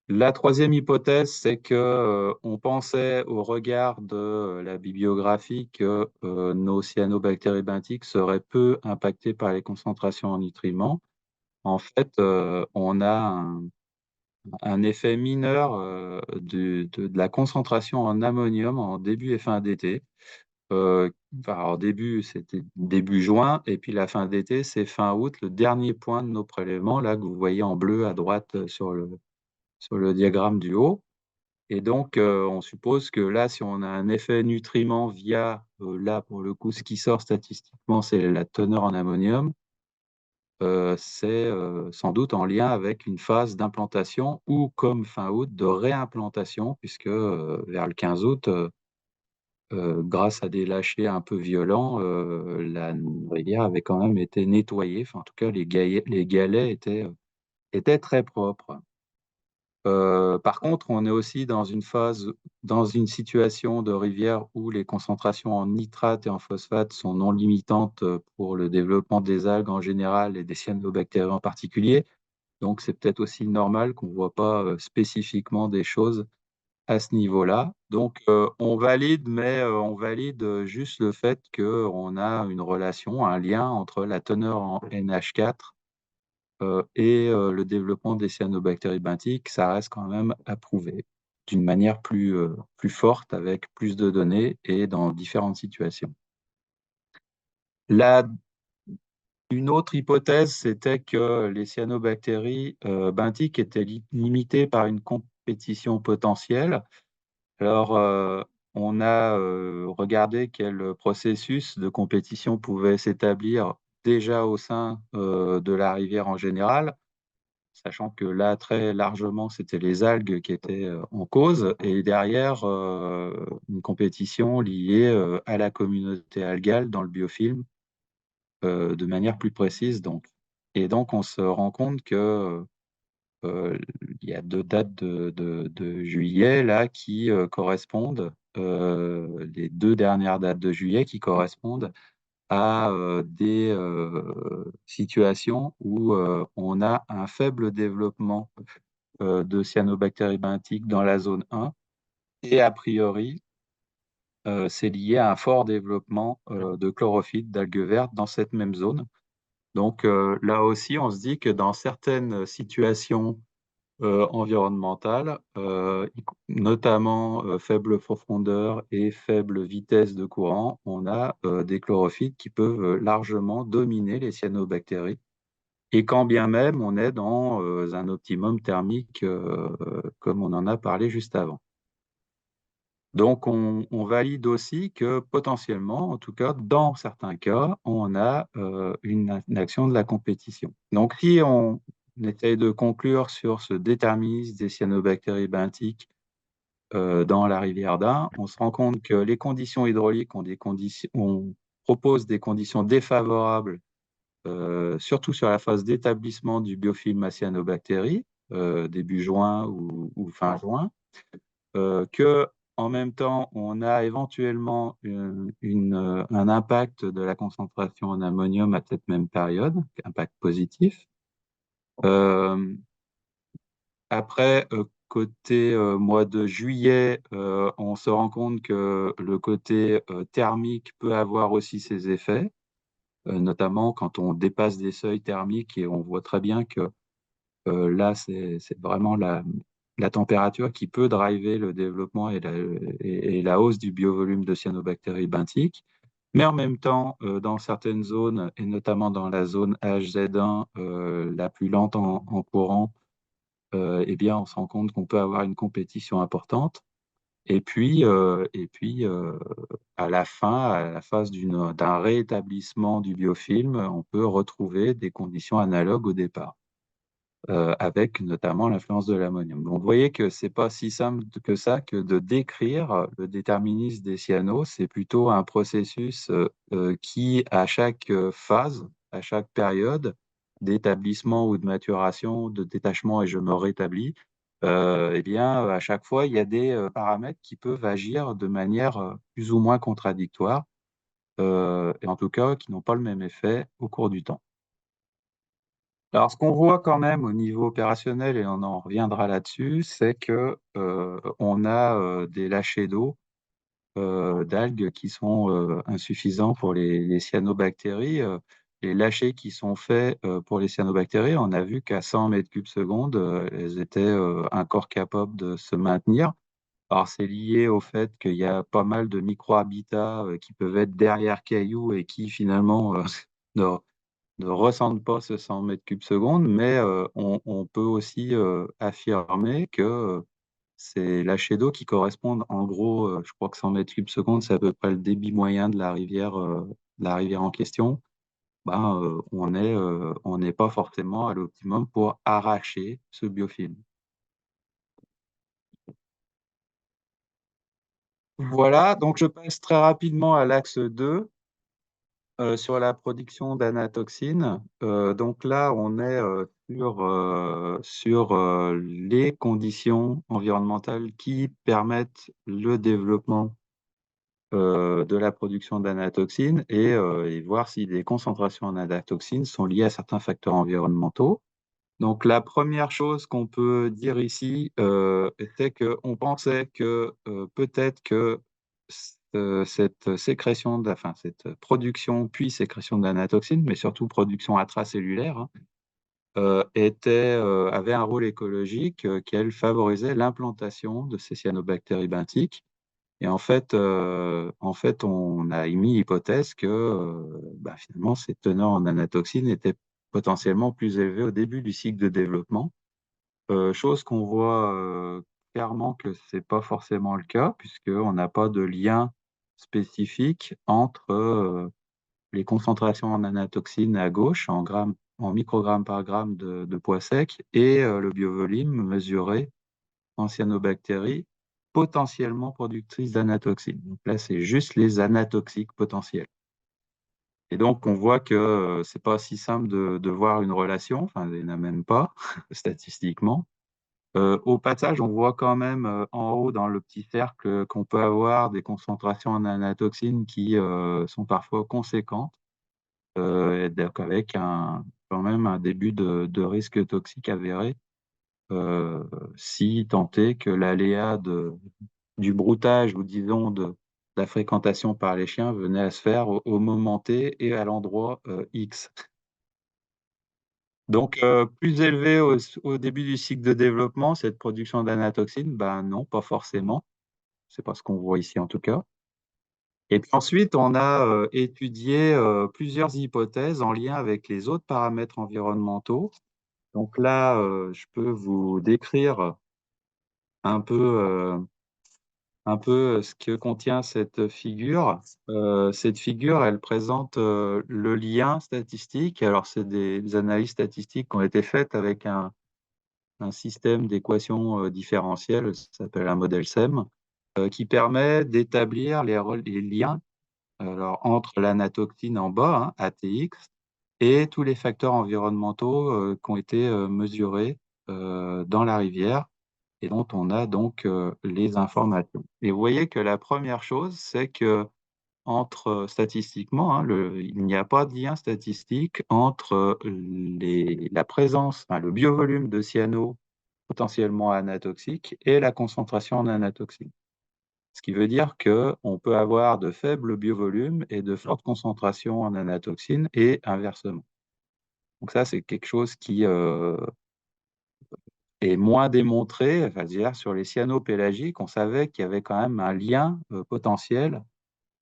La troisième hypothèse, c'est que on pensait au regard de la bibliographie que nos cyanobactéries benthiques seraient peu impactées par les concentrations en nutriments. En fait, on a un effet mineur de la concentration en ammonium en début et fin d'été. Alors début, c'était début juin, et puis la fin d'été, c'est fin août, le dernier point de nos prélèvements, là que vous voyez en bleu à droite sur le diagramme du haut. Et donc, on suppose que là, si on a un effet nutriment via, là, pour le coup, ce qui sort statistiquement, c'est la teneur en ammonium, c'est sans doute en lien avec une phase d'implantation ou, comme fin août, de réimplantation, puisque vers le 15 août, grâce à des lâchers un peu violents, la rivière avait quand même été nettoyée. Enfin, en tout cas, les galets étaient très propres. Par contre, on est aussi dans une situation de rivière où les concentrations en nitrate et en phosphate sont non limitantes pour le développement des algues en général et des cyanobactéries en particulier. Donc, c'est peut-être aussi normal qu'on ne voit pas spécifiquement des choses à ce niveau-là. Donc, on valide, mais on valide juste le fait qu'on a une relation, un lien entre la teneur en NH4 et le développement des cyanobactéries benthiques. Ça reste quand même à prouver d'une manière plus forte, avec plus de données et dans différentes situations. Une autre hypothèse, c'était que les cyanobactéries benthiques étaient limitées par une compétition potentielle. Alors, on a regardé quel processus de compétition pouvait s'établir déjà au sein de la rivière en général, sachant que là, très largement, c'était les algues qui étaient en cause, et derrière, une compétition liée à la communauté algale dans le biofilm, de manière plus précise, donc. Et donc, on se rend compte que il y a deux dates de juillet là qui correspondent, les deux dernières dates de juillet qui correspondent à des situations où on a un faible développement de cyanobactéries benthiques dans la zone 1, et a priori, c'est lié à un fort développement de chlorophyte, d'algues vertes dans cette même zone. Donc là aussi, on se dit que dans certaines situations environnementales, notamment faible profondeur et faible vitesse de courant, on a des chlorophytes qui peuvent largement dominer les cyanobactéries. Et quand bien même on est dans un optimum thermique, comme on en a parlé juste avant. Donc on valide aussi que potentiellement, en tout cas dans certains cas, on a une action de la compétition. Donc si on essaye de conclure sur ce déterminisme des cyanobactéries benthiques dans la rivière d'Ain, on se rend compte que les conditions hydrauliques on propose des conditions défavorables, surtout sur la phase d'établissement du biofilm à cyanobactéries, début juin ou fin juin, que en même temps, on a éventuellement un impact de la concentration en ammonium à cette même période, impact positif. Après, côté mois de juillet, on se rend compte que le côté thermique peut avoir aussi ses effets, notamment quand on dépasse des seuils thermiques, et on voit très bien que là, c'est vraiment la température qui peut driver le développement et la hausse du biovolume de cyanobactéries benthiques. Mais en même temps, dans certaines zones, et notamment dans la zone HZ1, la plus lente en courant, eh bien, on se rend compte qu'on peut avoir une compétition importante. Et puis, à la fin, à la phase d'un réétablissement du biofilm, on peut retrouver des conditions analogues au départ, avec notamment l'influence de l'ammonium. Donc, vous voyez que c'est pas si simple que ça que de décrire le déterminisme des cyanos. C'est plutôt un processus qui, à chaque phase, à chaque période d'établissement ou de maturation, de détachement, et je me rétablis, eh bien, à chaque fois, il y a des paramètres qui peuvent agir de manière plus ou moins contradictoire, et en tout cas qui n'ont pas le même effet au cours du temps. Alors, ce qu'on voit quand même au niveau opérationnel, et on en reviendra là-dessus, c'est que on a des lâchers d'eau d'algues qui sont insuffisants pour les cyanobactéries. Les lâchers qui sont faits pour les cyanobactéries, on a vu qu'à 100 mètres cubes secondes, elles étaient encore capables de se maintenir. Alors, c'est lié au fait qu'il y a pas mal de micro-habitats qui peuvent être derrière cailloux et qui finalement ne, ne ressentent pas ce 100 mètres cubes secondes, mais on peut aussi affirmer que ces lâchers d'eau qui correspondent en gros, je crois que 100 mètres cubes secondes, c'est à peu près le débit moyen de la rivière en question. Ben, on n'est pas forcément à l'optimum pour arracher ce biofilm. Voilà, donc je passe très rapidement à l'axe 2. Sur la production d'anatoxine, donc là, on est sur les conditions environnementales qui permettent le développement de la production d'anatoxine, et voir si les concentrations en anatoxine sont liées à certains facteurs environnementaux. Donc, la première chose qu'on peut dire ici, c'est qu'on pensait que peut-être que cette sécrétion, enfin, cette production puis sécrétion d'anatoxine, mais surtout production intracellulaire, hein, avait un rôle écologique, qu'elle favorisait l'implantation de ces cyanobactéries benthiques. Et en fait, on a émis l'hypothèse que finalement, ces teneurs en anatoxine étaient potentiellement plus élevées au début du cycle de développement. Chose qu'on voit clairement que ce n'est pas forcément le cas, puisqu'on n'a pas de lien spécifique entre les concentrations en anatoxine à gauche, en microgrammes par gramme de poids sec, et le biovolume mesuré en cyanobactéries potentiellement productrices d'anatoxine. Donc là, c'est juste les anatoxiques potentiels. Et donc, on voit que c'est pas si simple de voir une relation, enfin, il n'y en a même pas, statistiquement. Au passage, on voit quand même en haut dans le petit cercle qu'on peut avoir des concentrations en anatoxine qui sont parfois conséquentes, et donc avec quand même un début de risque toxique avéré, euh, si tant est que l'aléa du broutage ou disons de la fréquentation par les chiens venait à se faire au moment T et à l'endroit X. Donc, plus élevé au début du cycle de développement, cette production d'anatoxine, ben non, pas forcément. C'est pas ce qu'on voit ici en tout cas. Et puis ensuite, on a étudié plusieurs hypothèses en lien avec les autres paramètres environnementaux. Donc là, je peux vous décrire un peu, ce que contient cette figure. Cette figure, elle présente le lien statistique. Alors, c'est des analyses statistiques qui ont été faites avec un système d'équations différentielles, ça s'appelle un modèle SEM, qui permet d'établir les liens alors, entre l'anatoxine en bas, hein, ATX, et tous les facteurs environnementaux qui ont été mesurés dans la rivière et dont on a donc les informations. Et vous voyez que la première chose, c'est que statistiquement, hein, il n'y a pas de lien statistique entre la présence, enfin, le biovolume de cyano potentiellement anatoxique et la concentration en anatoxine. Ce qui veut dire qu'on peut avoir de faibles biovolumes et de fortes concentrations en anatoxine et inversement. Donc ça, c'est quelque chose qui est moins démontré. Enfin, dire, sur les cyanopélagiques, on savait qu'il y avait quand même un lien potentiel.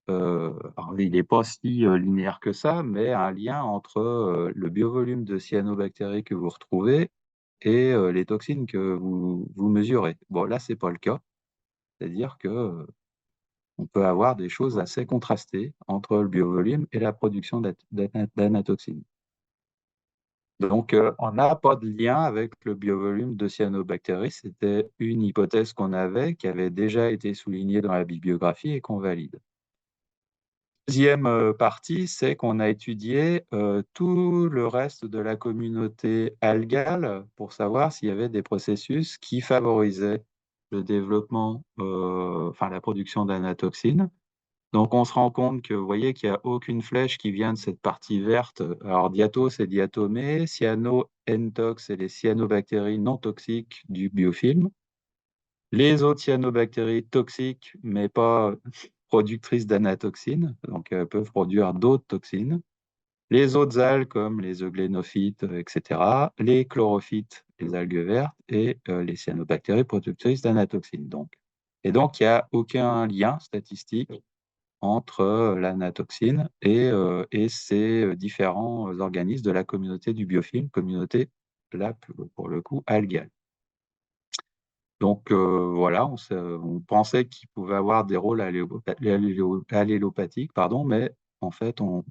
Alors, il n'est pas si linéaire que ça, mais un lien entre le biovolume de cyanobactéries que vous retrouvez et les toxines que vous mesurez. Bon, là, ce n'est pas le cas. C'est-à-dire que on peut avoir des choses assez contrastées entre le biovolume et la production d'anatoxine. Donc, on n'a pas de lien avec le biovolume de cyanobactéries. C'était une hypothèse qu'on avait, qui avait déjà été soulignée dans la bibliographie et qu'on valide. Deuxième partie, c'est qu'on a étudié tout le reste de la communauté algale pour savoir s'il y avait des processus qui favorisaient le développement, enfin la production d'anatoxine. Donc, on se rend compte que, vous voyez qu'il n'y a aucune flèche qui vient de cette partie verte. Alors, diato, c'est diatomée. Cyano, Ntox, c'est les cyanobactéries non toxiques du biofilm. Les autres cyanobactéries toxiques, mais pas productrices d'anatoxine, donc elles peuvent produire d'autres toxines. Les autres algues, comme les euglénophytes, etc. Les chlorophytes, les algues vertes, et les cyanobactéries productrices d'anatoxine. Et donc, il n'y a aucun lien statistique entre l'anatoxine et ces différents organismes de la communauté du biofilm, communauté, là, pour le coup, algale. Donc voilà, on pensait qu'il pouvait avoir des rôles allélopathiques, pardon, mais en fait, on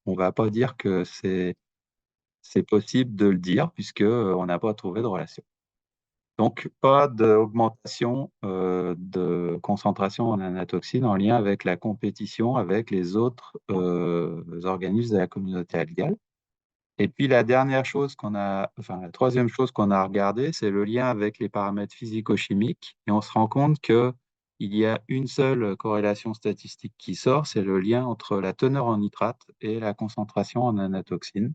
ne va pas dire que c'est possible de le dire, puisqu'on n'a pas trouvé de relation. Donc, pas d'augmentation de concentration en anatoxine en lien avec la compétition avec les autres organismes de la communauté algale. Et puis, la troisième chose qu'on a regardée, c'est le lien avec les paramètres physico-chimiques. Et on se rend compte qu'il y a une seule corrélation statistique qui sort, c'est le lien entre la teneur en nitrate et la concentration en anatoxine.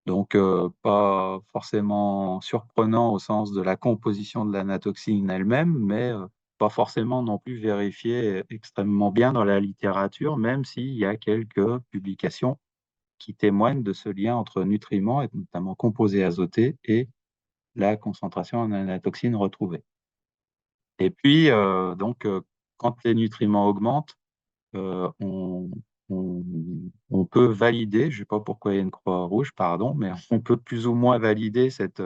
Donc, pas forcément surprenant au sens de la composition de la natoxine elle-même, mais pas forcément non plus vérifié extrêmement bien dans la littérature, même s'il y a quelques publications qui témoignent de ce lien entre nutriments, et notamment composés azotés, et la concentration en anatoxine retrouvée. Et puis, quand les nutriments augmentent, euh, on, on- on peut valider, je ne sais pas pourquoi il y a une croix rouge, pardon, mais on peut plus ou moins valider cette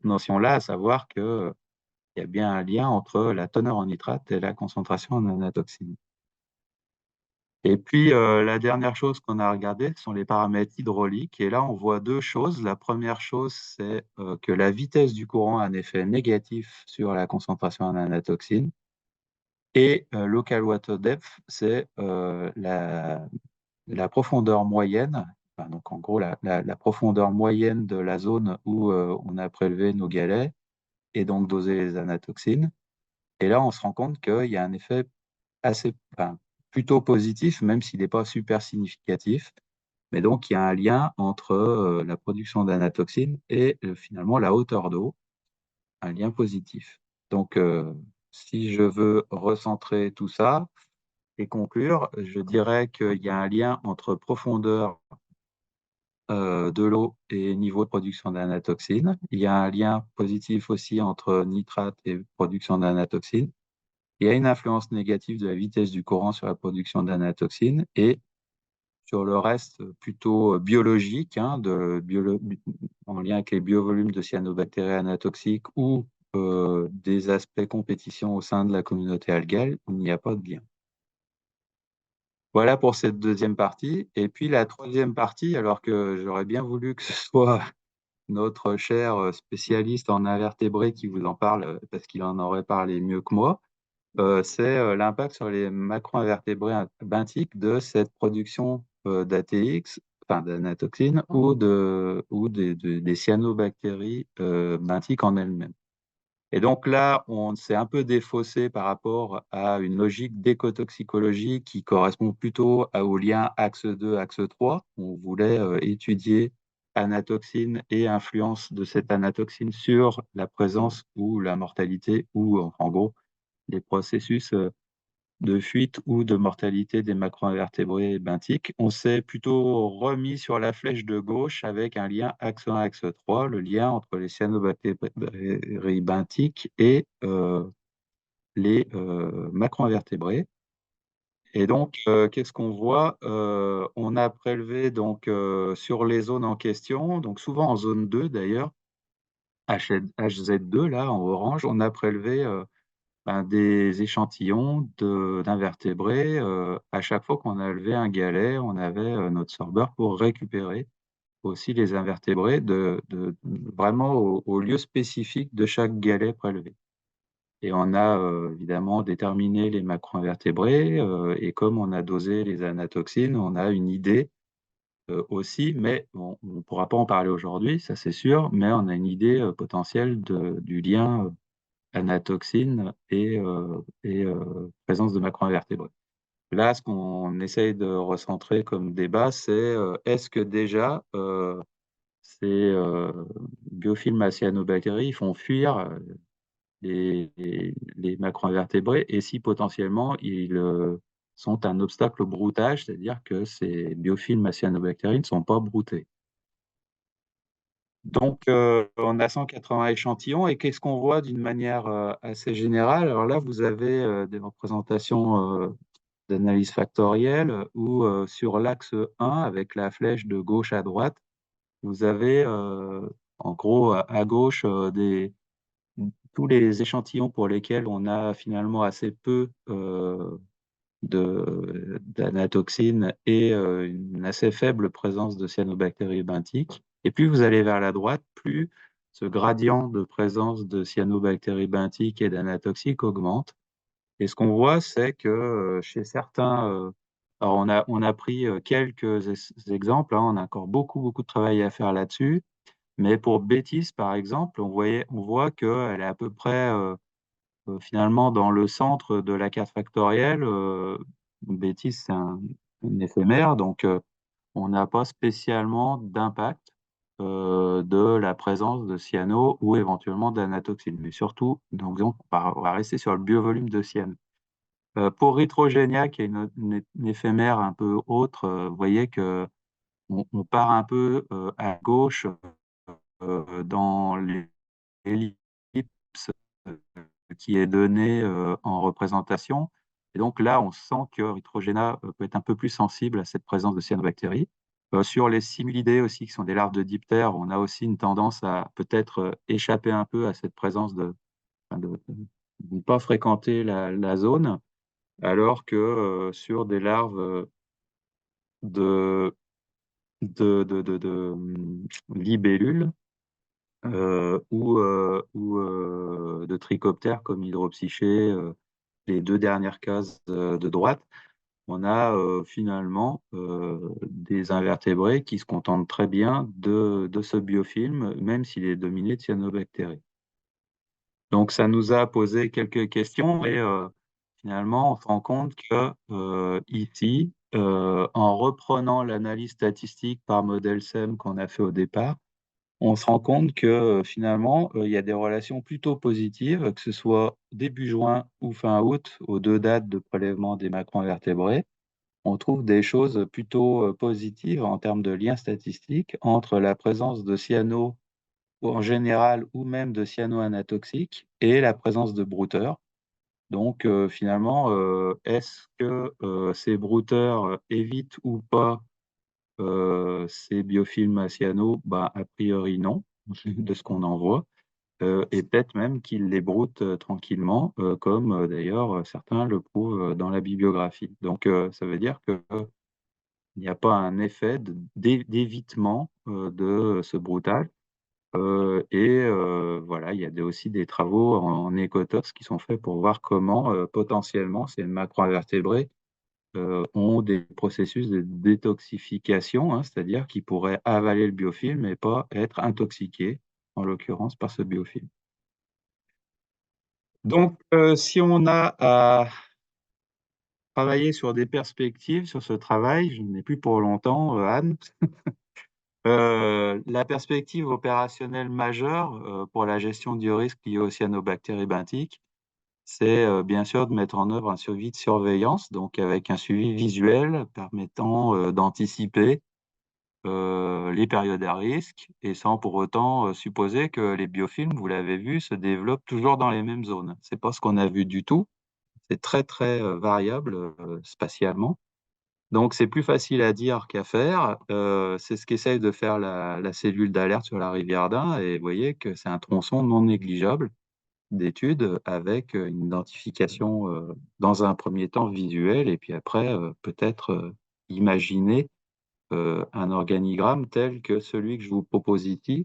notion-là, à savoir qu'il y a bien un lien entre la teneur en nitrate et la concentration en anatoxine. Et puis, la dernière chose qu'on a regardée sont les paramètres hydrauliques. Et là, on voit deux choses. La première chose, c'est que la vitesse du courant a un effet négatif sur la concentration en anatoxine. Et local water depth, c'est la profondeur moyenne, enfin, donc en gros la profondeur moyenne de la zone où on a prélevé nos galets et donc dosé les anatoxines. Et là, on se rend compte qu'il y a un effet enfin, plutôt positif, même s'il n'est pas super significatif. Mais donc, il y a un lien entre la production d'anatoxines et finalement la hauteur d'eau, un lien positif. Donc, si je veux recentrer tout ça et conclure, je dirais qu'il y a un lien entre profondeur de l'eau et niveau de production d'anatoxines. Il y a un lien positif aussi entre nitrate et production d'anatoxines. Il y a une influence négative de la vitesse du courant sur la production d'anatoxines et sur le reste plutôt biologique, hein, en lien avec les biovolumes de cyanobactéries anatoxiques ou des aspects compétition au sein de la communauté algale, il n'y a pas de lien. Voilà pour cette deuxième partie. Et puis la troisième partie, alors que j'aurais bien voulu que ce soit notre cher spécialiste en invertébrés qui vous en parle, parce qu'il en aurait parlé mieux que moi, c'est l'impact sur les macro-invertébrés benthiques de cette production d'ATX, enfin d'anatoxine, des cyanobactéries benthiques en elles-mêmes. Et donc là, on s'est un peu défaussé par rapport à une logique d'écotoxicologie qui correspond plutôt au lien axe 2, axe 3. On voulait étudier anatoxine et influence de cette anatoxine sur la présence ou la mortalité ou en gros les processus de fuite ou de mortalité des macroinvertébrés benthiques. On s'est plutôt remis sur la flèche de gauche avec un lien axe 1, axe 3, le lien entre les cyanobactéries benthiques et les macroinvertébrés. Et donc, qu'est-ce qu'on voit? On a prélevé donc, sur les zones en question, donc souvent en zone 2 d'ailleurs, HZ2, là en orange, on a prélevé des échantillons d'invertébrés. À chaque fois qu'on a levé un galet, on avait notre sorbeur pour récupérer aussi les invertébrés vraiment au lieu spécifique de chaque galet prélevé. Et on a évidemment déterminé les macroinvertébrés et comme on a dosé les anatoxines, on a une idée aussi, mais on ne pourra pas en parler aujourd'hui, ça c'est sûr, mais on a une idée potentielle du lien anatoxine et présence de macroinvertébrés. Là, ce qu'on essaye de recentrer comme débat, c'est est-ce que déjà ces biofilms à cyanobactéries font fuir les macroinvertébrés et si potentiellement ils sont un obstacle au broutage, c'est-à-dire que ces biofilms à cyanobactéries ne sont pas broutés. Donc, on a 180 échantillons et qu'est-ce qu'on voit d'une manière assez générale? Alors là, vous avez des représentations d'analyse factorielle où sur l'axe 1, avec la flèche de gauche à droite, vous avez en gros à gauche tous les échantillons pour lesquels on a finalement assez peu d'anatoxine et une assez faible présence de cyanobactéries benthiques. Et plus vous allez vers la droite, plus ce gradient de présence de cyanobactéries benthiques et d'anatoxiques augmente. Et ce qu'on voit, c'est que chez certains, alors on a pris quelques exemples, hein, on a encore beaucoup de travail à faire là-dessus, mais pour Bétis, par exemple, on voit qu'elle est à peu près finalement, dans le centre de la carte factorielle, Bétis, c'est un éphémère, donc on n'a pas spécialement d'impact. de la présence de cyano ou éventuellement d'anatoxine. Mais surtout, donc, on va rester sur le biovolume de cyano. Pour Retrogenia, qui est une éphémère un peu autre, vous voyez que on part un peu à gauche dans l'ellipse qui est donnée en représentation. Et donc là, on sent que Retrogena peut être un peu plus sensible à cette présence de cyanobactéries. Sur les simulidés aussi, qui sont des larves de diptères, on a aussi une tendance à peut-être échapper un peu à cette présence enfin, de ne pas fréquenter la zone, alors que sur des larves de, libellules ou de trichoptères comme Hydropsyché, les deux dernières cases de droite, on a finalement des invertébrés qui se contentent très bien de ce biofilm, même s'il est dominé de cyanobactéries. Donc ça nous a posé quelques questions et finalement on se rend compte que ici, en reprenant l'analyse statistique par modèle SEM qu'on a fait au départ, on se rend compte que finalement il y a des relations plutôt positives, que ce soit début juin ou fin août, aux deux dates de prélèvement des macroinvertébrés. On trouve des choses plutôt positives en termes de liens statistiques entre la présence de cyano ou en général ou même de cyanoanatoxiques et la présence de brouteurs. Donc finalement, est-ce que ces brouteurs évitent ou pas ces biofilms à cyano? Ben, a priori non, de ce qu'on en voit. Et peut-être même qu'ils les broutent tranquillement, comme d'ailleurs certains le prouvent dans la bibliographie. Donc ça veut dire qu'il n'y a pas un effet d'évitement de ce broutage. Voilà, il y a aussi des travaux en écotox qui sont faits pour voir comment potentiellement ces macroinvertébrés ont des processus de détoxification, hein, c'est-à-dire qu'ils pourraient avaler le biofilm et pas être intoxiqués, en l'occurrence par ce biofilm. Donc, si on a à travailler sur des perspectives sur ce travail, je n'en ai plus pour longtemps, Anne. La perspective opérationnelle majeure pour la gestion du risque lié aux cyanobactéries benthiques, c'est bien sûr de mettre en œuvre un suivi de surveillance, donc avec un suivi visuel permettant d'anticiper les périodes à risque et sans pour autant supposer que les biofilms, vous l'avez vu, se développent toujours dans les mêmes zones. C'est pas ce qu'on a vu du tout. C'est très très variable spatialement. Donc c'est plus facile à dire qu'à faire. C'est ce qu'essaye de faire la cellule d'alerte sur la rivière d'Ain et vous voyez que c'est un tronçon non négligeable d'études avec une identification dans un premier temps visuelle et puis après peut-être imaginer un organigramme tel que celui que je vous propose ici,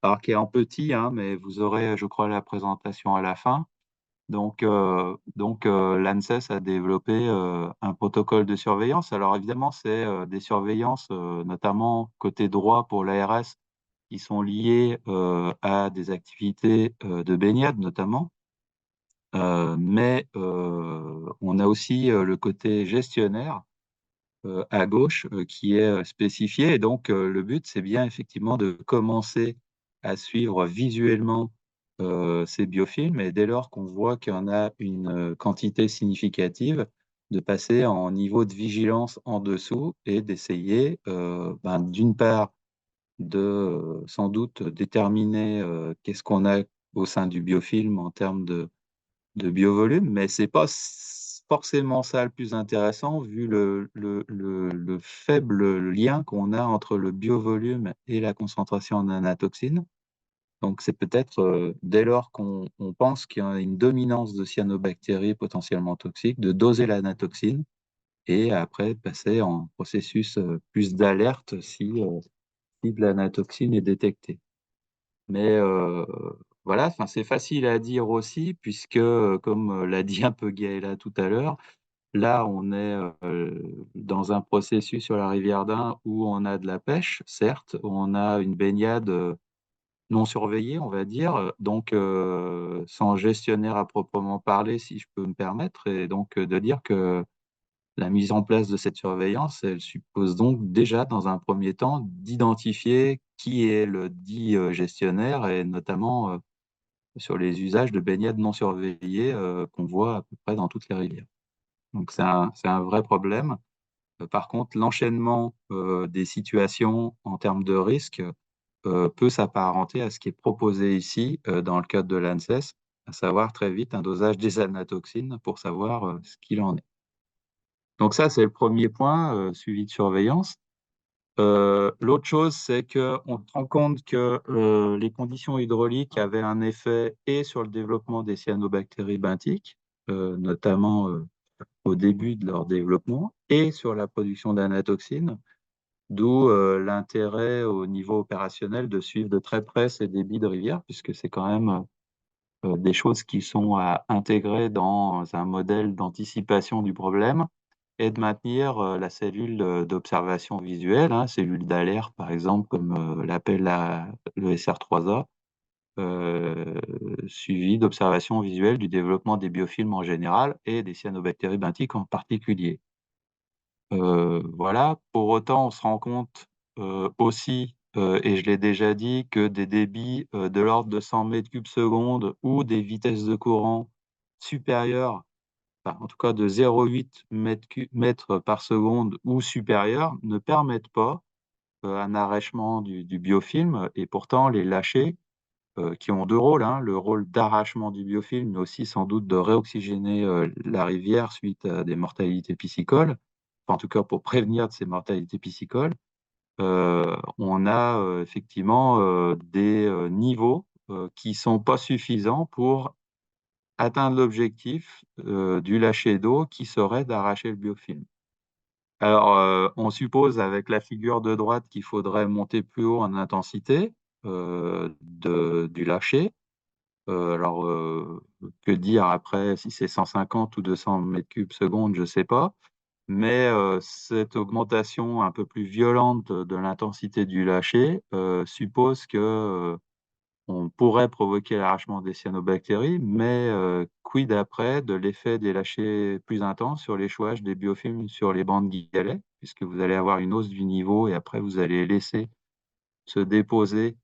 alors qui est en petit, hein, mais vous aurez, je crois, la présentation à la fin. Donc, l'ANSES a développé un protocole de surveillance. Alors évidemment, c'est des surveillances, notamment côté droit pour l'ARS, qui sont liées à des activités de baignade notamment. Mais on a aussi le côté gestionnaire à gauche qui est spécifié. Et donc, le but, c'est bien effectivement de commencer à suivre visuellement ces biofilms. Et dès lors qu'on voit qu'il y en a une quantité significative, de passer en niveau de vigilance en dessous et d'essayer, d'une part, de sans doute déterminer qu'est-ce qu'on a au sein du biofilm en termes de biovolume, mais c'est pas forcément ça le plus intéressant vu le faible lien qu'on a entre le biovolume et la concentration en anatoxine. Donc c'est peut-être dès lors qu'on pense qu'il y a une dominance de cyanobactéries potentiellement toxiques, de doser l'anatoxine et après passer en processus plus d'alerte si de l'anatoxine est détectée. Mais voilà, enfin, c'est facile à dire aussi puisque, comme l'a dit un peu Gaëlla tout à l'heure, là, on est dans un processus sur la rivière d'Ain où on a de la pêche, certes, où on a une baignade non surveillée, on va dire, donc sans gestionnaire à proprement parler, si je peux me permettre, et donc de dire que la mise en place de cette surveillance, elle suppose donc déjà, dans un premier temps, d'identifier qui est le dit gestionnaire et notamment sur les usages de baignade non surveillés qu'on voit à peu près dans toutes les rivières. Donc c'est un vrai problème. Par contre, l'enchaînement des situations en termes de risque peut s'apparenter à ce qui est proposé ici dans le cadre de l'ANSES, à savoir très vite un dosage des anatoxines pour savoir ce qu'il en est. Donc ça, c'est le premier point, suivi de surveillance. L'autre chose, c'est qu'on se rend compte que les conditions hydrauliques avaient un effet et sur le développement des cyanobactéries benthiques, notamment au début de leur développement, et sur la production d'anatoxines, d'où l'intérêt au niveau opérationnel de suivre de très près ces débits de rivière, puisque c'est quand même des choses qui sont à intégrer dans un modèle d'anticipation du problème et de maintenir la cellule d'observation visuelle, hein, cellule d'alerte par exemple, comme l'appelle le SR3A, suivi d'observation visuelle du développement des biofilms en général et des cyanobactéries benthiques en particulier. Voilà. Pour autant, on se rend compte aussi, et je l'ai déjà dit, que des débits de l'ordre de 100 mètres cubes seconde ou des vitesses de courant supérieures, enfin, en tout cas de 0,8 mètres par seconde ou supérieures, ne permettent pas un arrachement du biofilm. Et pourtant, les lâchers, qui ont deux rôles, hein, le rôle d'arrachement du biofilm, mais aussi sans doute de réoxygéner la rivière suite à des mortalités piscicoles, enfin, en tout cas pour prévenir de ces mortalités piscicoles, on a effectivement des niveaux qui sont pas suffisants pour atteindre l'objectif du lâcher d'eau qui serait d'arracher le biofilm. Alors, on suppose avec la figure de droite qu'il faudrait monter plus haut en intensité du lâcher. Alors, que dire après, si c'est 150 ou 200 mètres cubes seconde, je ne sais pas. Mais cette augmentation un peu plus violente de l'intensité du lâcher suppose que on pourrait provoquer l'arrachement des cyanobactéries, mais quid après de l'effet des lâchers plus intenses sur l'échouage des biofilms sur les bancs de galets, puisque vous allez avoir une hausse du niveau et après vous allez laisser se déposer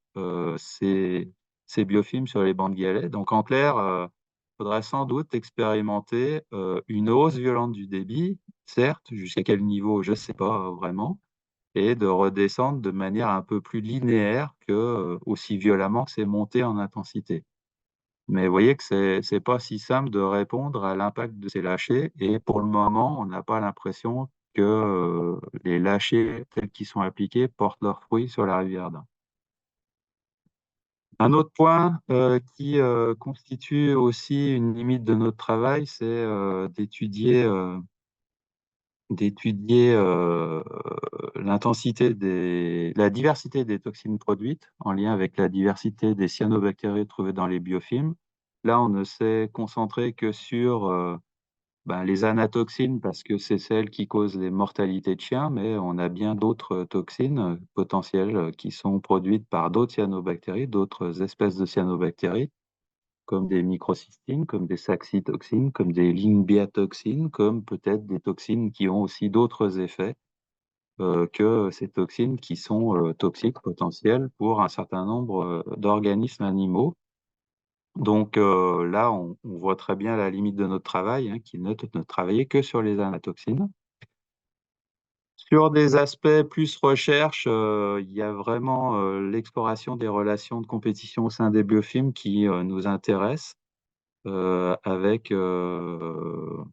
ces biofilms sur les bancs de galets. Donc en clair, il faudrait sans doute expérimenter une hausse violente du débit, certes, jusqu'à quel niveau, je ne sais pas vraiment, et de redescendre de manière un peu plus linéaire que aussi violemment que c'est monté en intensité. Mais vous voyez que c'est pas si simple de répondre à l'impact de ces lâchers, et pour le moment, on n'a pas l'impression que les lâchers tels qu'ils sont appliqués portent leurs fruits sur la rivière d'Ain. Un autre point qui constitue aussi une limite de notre travail, c'est d'étudier la diversité des toxines produites en lien avec la diversité des cyanobactéries trouvées dans les biofilms. Là, on ne s'est concentré que sur les anatoxines parce que c'est celles qui causent les mortalités de chiens, mais on a bien d'autres toxines potentielles qui sont produites par d'autres cyanobactéries, d'autres espèces de cyanobactéries, comme des microcystines, comme des saxitoxines, comme des lingbiatoxines, comme peut-être des toxines qui ont aussi d'autres effets que ces toxines qui sont toxiques potentielles pour un certain nombre d'organismes animaux. Donc là, on voit très bien la limite de notre travail, hein, qui est de ne travailler que sur les anatoxines. Sur des aspects plus recherche, il y a vraiment l'exploration des relations de compétition au sein des biofilms qui nous intéresse, avec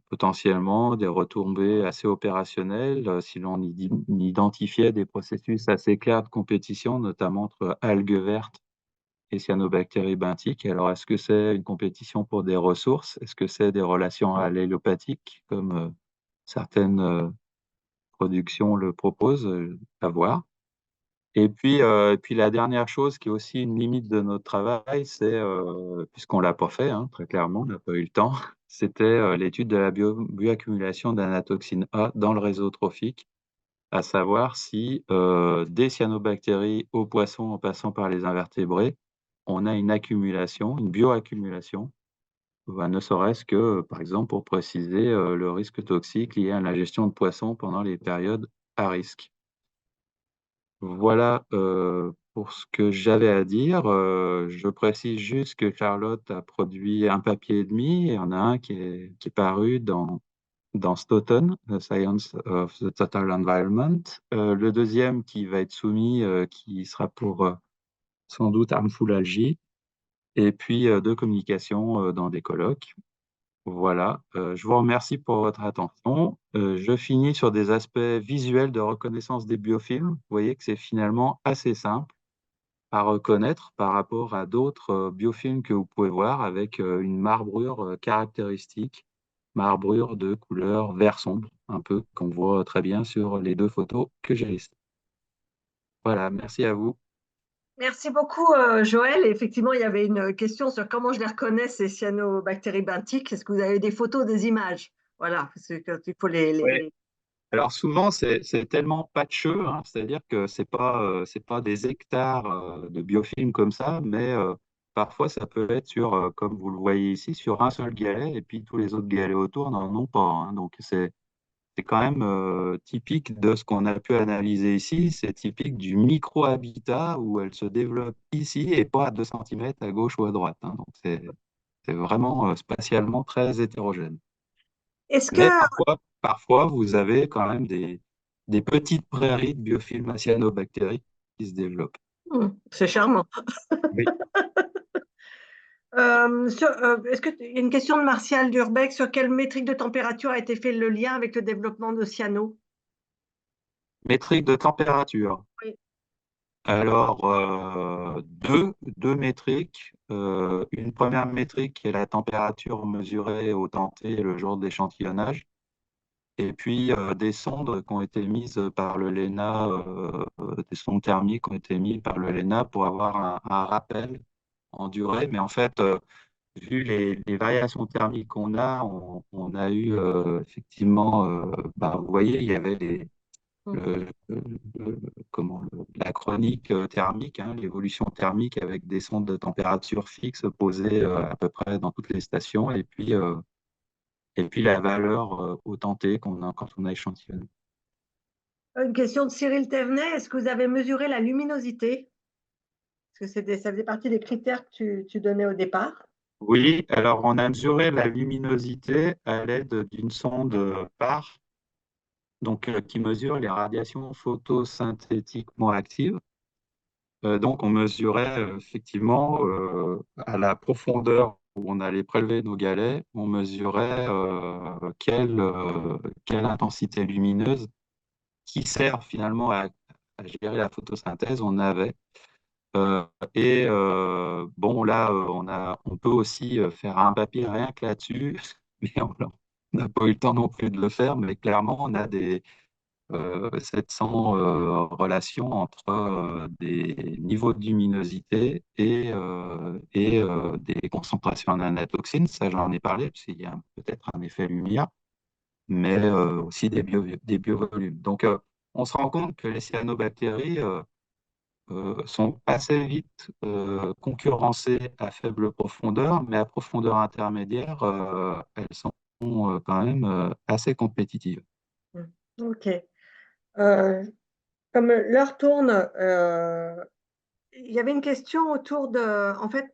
potentiellement des retombées assez opérationnelles si l'on identifiait des processus assez clairs de compétition, notamment entre algues vertes et cyanobactéries benthiques. Alors, est-ce que c'est une compétition pour des ressources? Est-ce que c'est des relations allélopathiques, comme certaines productions le proposent? À voir. Et puis la dernière chose qui est aussi une limite de notre travail, c'est, puisqu'on ne l'a pas fait, hein, très clairement, on n'a pas eu le temps, c'était l'étude de la bioaccumulation d'anatoxine A dans le réseau trophique, à savoir si des cyanobactéries aux poissons en passant par les invertébrés, on a une accumulation, une bioaccumulation ne serait-ce que, par exemple, pour préciser le risque toxique lié à la gestion de poissons pendant les périodes à risque. Voilà pour ce que j'avais à dire. Je précise juste que Charlotte a produit un papier et demi. Il y en a un qui est paru dans Stoughton, The Science of the Total Environment. Le deuxième qui va être soumis, qui sera pour sans doute Harmful Algae. Et puis deux communications dans des colloques. Voilà, je vous remercie pour votre attention. Je finis sur des aspects visuels de reconnaissance des biofilms. Vous voyez que c'est finalement assez simple à reconnaître par rapport à d'autres biofilms que vous pouvez voir avec une marbrure caractéristique, marbrure de couleur vert sombre, un peu qu'on voit très bien sur les deux photos que j'ai listées. Voilà, merci à vous. Merci beaucoup, Joël. Effectivement, il y avait une question sur comment je les reconnais, ces cyanobactéries benthiques. Est-ce que vous avez des photos, des images? Voilà, parce que quand il faut Alors souvent, c'est tellement patcheux, hein, c'est-à-dire que c'est pas des hectares de biofilms comme ça, mais parfois ça peut être sur, comme vous le voyez ici, sur un seul galet, et puis tous les autres galets autour n'en ont pas, hein. Donc c'est quand même typique de ce qu'on a pu analyser ici, c'est typique du micro-habitat où elle se développe ici et pas à 2 centimètres à gauche ou à droite, hein. Donc c'est vraiment spatialement très hétérogène. Est-ce Mais que parfois, vous avez quand même des petites prairies de biofilms à cyanobactéries qui se développent. c'est charmant. Oui. Est-ce que il y a une question de Martial Durbeck sur quelle métrique de température a été fait le lien avec le développement de cyano? Métrique de température. Oui. Alors, deux métriques. Une première métrique qui est la température mesurée au tenté le jour de l'échantillonnage. Et puis, des sondes qui ont été mises par le LENA, des sondes thermiques qui ont été mises par le LENA pour avoir un rappel en durée. Mais en fait, vu les variations thermiques qu'on a, on a eu effectivement, vous voyez, il y avait Mm. le, la chronique thermique, hein, l'évolution thermique avec des sondes de température fixe posées à peu près dans toutes les stations, et puis la valeur au tenté qu'on a quand on a échantillonné. Une question de Cyril Thévenet. Est-ce que vous avez mesuré la luminosité? Parce que ça faisait partie des critères que tu donnais au départ. Oui, alors on a mesuré la luminosité à l'aide d'une sonde PAR, donc qui mesure les radiations photosynthétiquement actives. Donc on mesurait effectivement à la profondeur où on allait prélever nos galets, on mesurait quelle intensité lumineuse qui sert finalement à gérer la photosynthèse on avait. Bon, là, on peut aussi faire un papier rien que là-dessus, mais on n'a pas eu le temps non plus de le faire, mais clairement, on a 700 relations entre des niveaux de luminosité et des concentrations en anatoxines. Ça, j'en ai parlé, parce qu'il y a peut-être un effet lumière, mais aussi des biovolumes. Donc, on se rend compte que les cyanobactéries sont assez vite concurrencées à faible profondeur, mais à profondeur intermédiaire, elles sont quand même assez compétitives. Mm. OK. Euh, Comme l'heure tourne, il y avait une question autour de, en fait,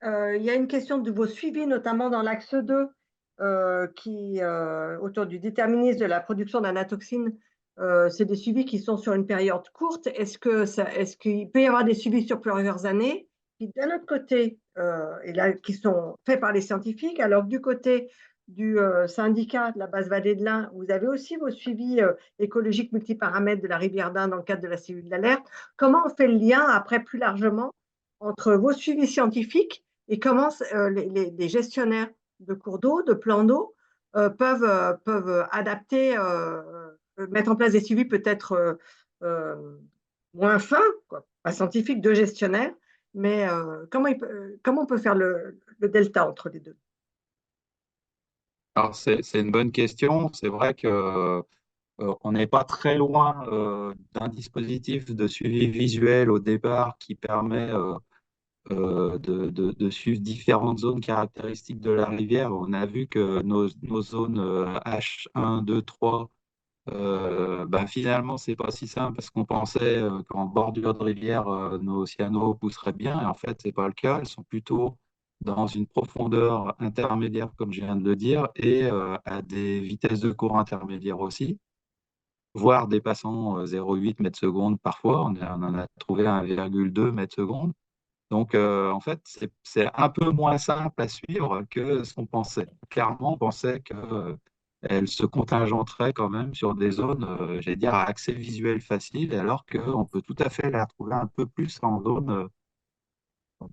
il y a une question de vos suivis, notamment dans l'axe 2, autour du déterminisme de la production d'anatoxine. C'est des suivis qui sont sur une période courte. Est-ce qu'il peut y avoir des suivis sur plusieurs années? Puis d'un autre côté, et là, qui sont faits par les scientifiques, alors que du côté du syndicat de la basse vallée de l'Ain, vous avez aussi vos suivis écologiques multiparamètres de la rivière d'Ain dans le cadre de la cellule d'alerte. Comment on fait le lien après plus largement entre vos suivis scientifiques et comment les gestionnaires de cours d'eau, de plans d'eau, peuvent adapter, mettre en place des suivis peut-être moins fins, quoi, pas scientifiques, de gestionnaires, mais comment on peut faire le delta entre les deux? Alors, c'est une bonne question. C'est vrai que on n'est pas très loin d'un dispositif de suivi visuel au départ qui permet de suivre différentes zones caractéristiques de la rivière. On a vu que nos zones H1, 2, 3, ben finalement, c'est pas si simple parce qu'on pensait qu'en bordure de rivière, nos cyanos pousseraient bien. Et en fait, c'est pas le cas. Elles sont plutôt dans une profondeur intermédiaire, comme je viens de le dire, et à des vitesses de cours intermédiaires aussi, voire dépassant 0,8 mètres secondes parfois. On en a trouvé 1,2 mètres secondes. Donc, en fait, c'est un peu moins simple à suivre que ce qu'on pensait. Clairement, on pensait qu'elle se contingenterait quand même sur des zones, j'allais dire, à accès visuel facile, alors qu'on peut tout à fait la retrouver un peu plus en zone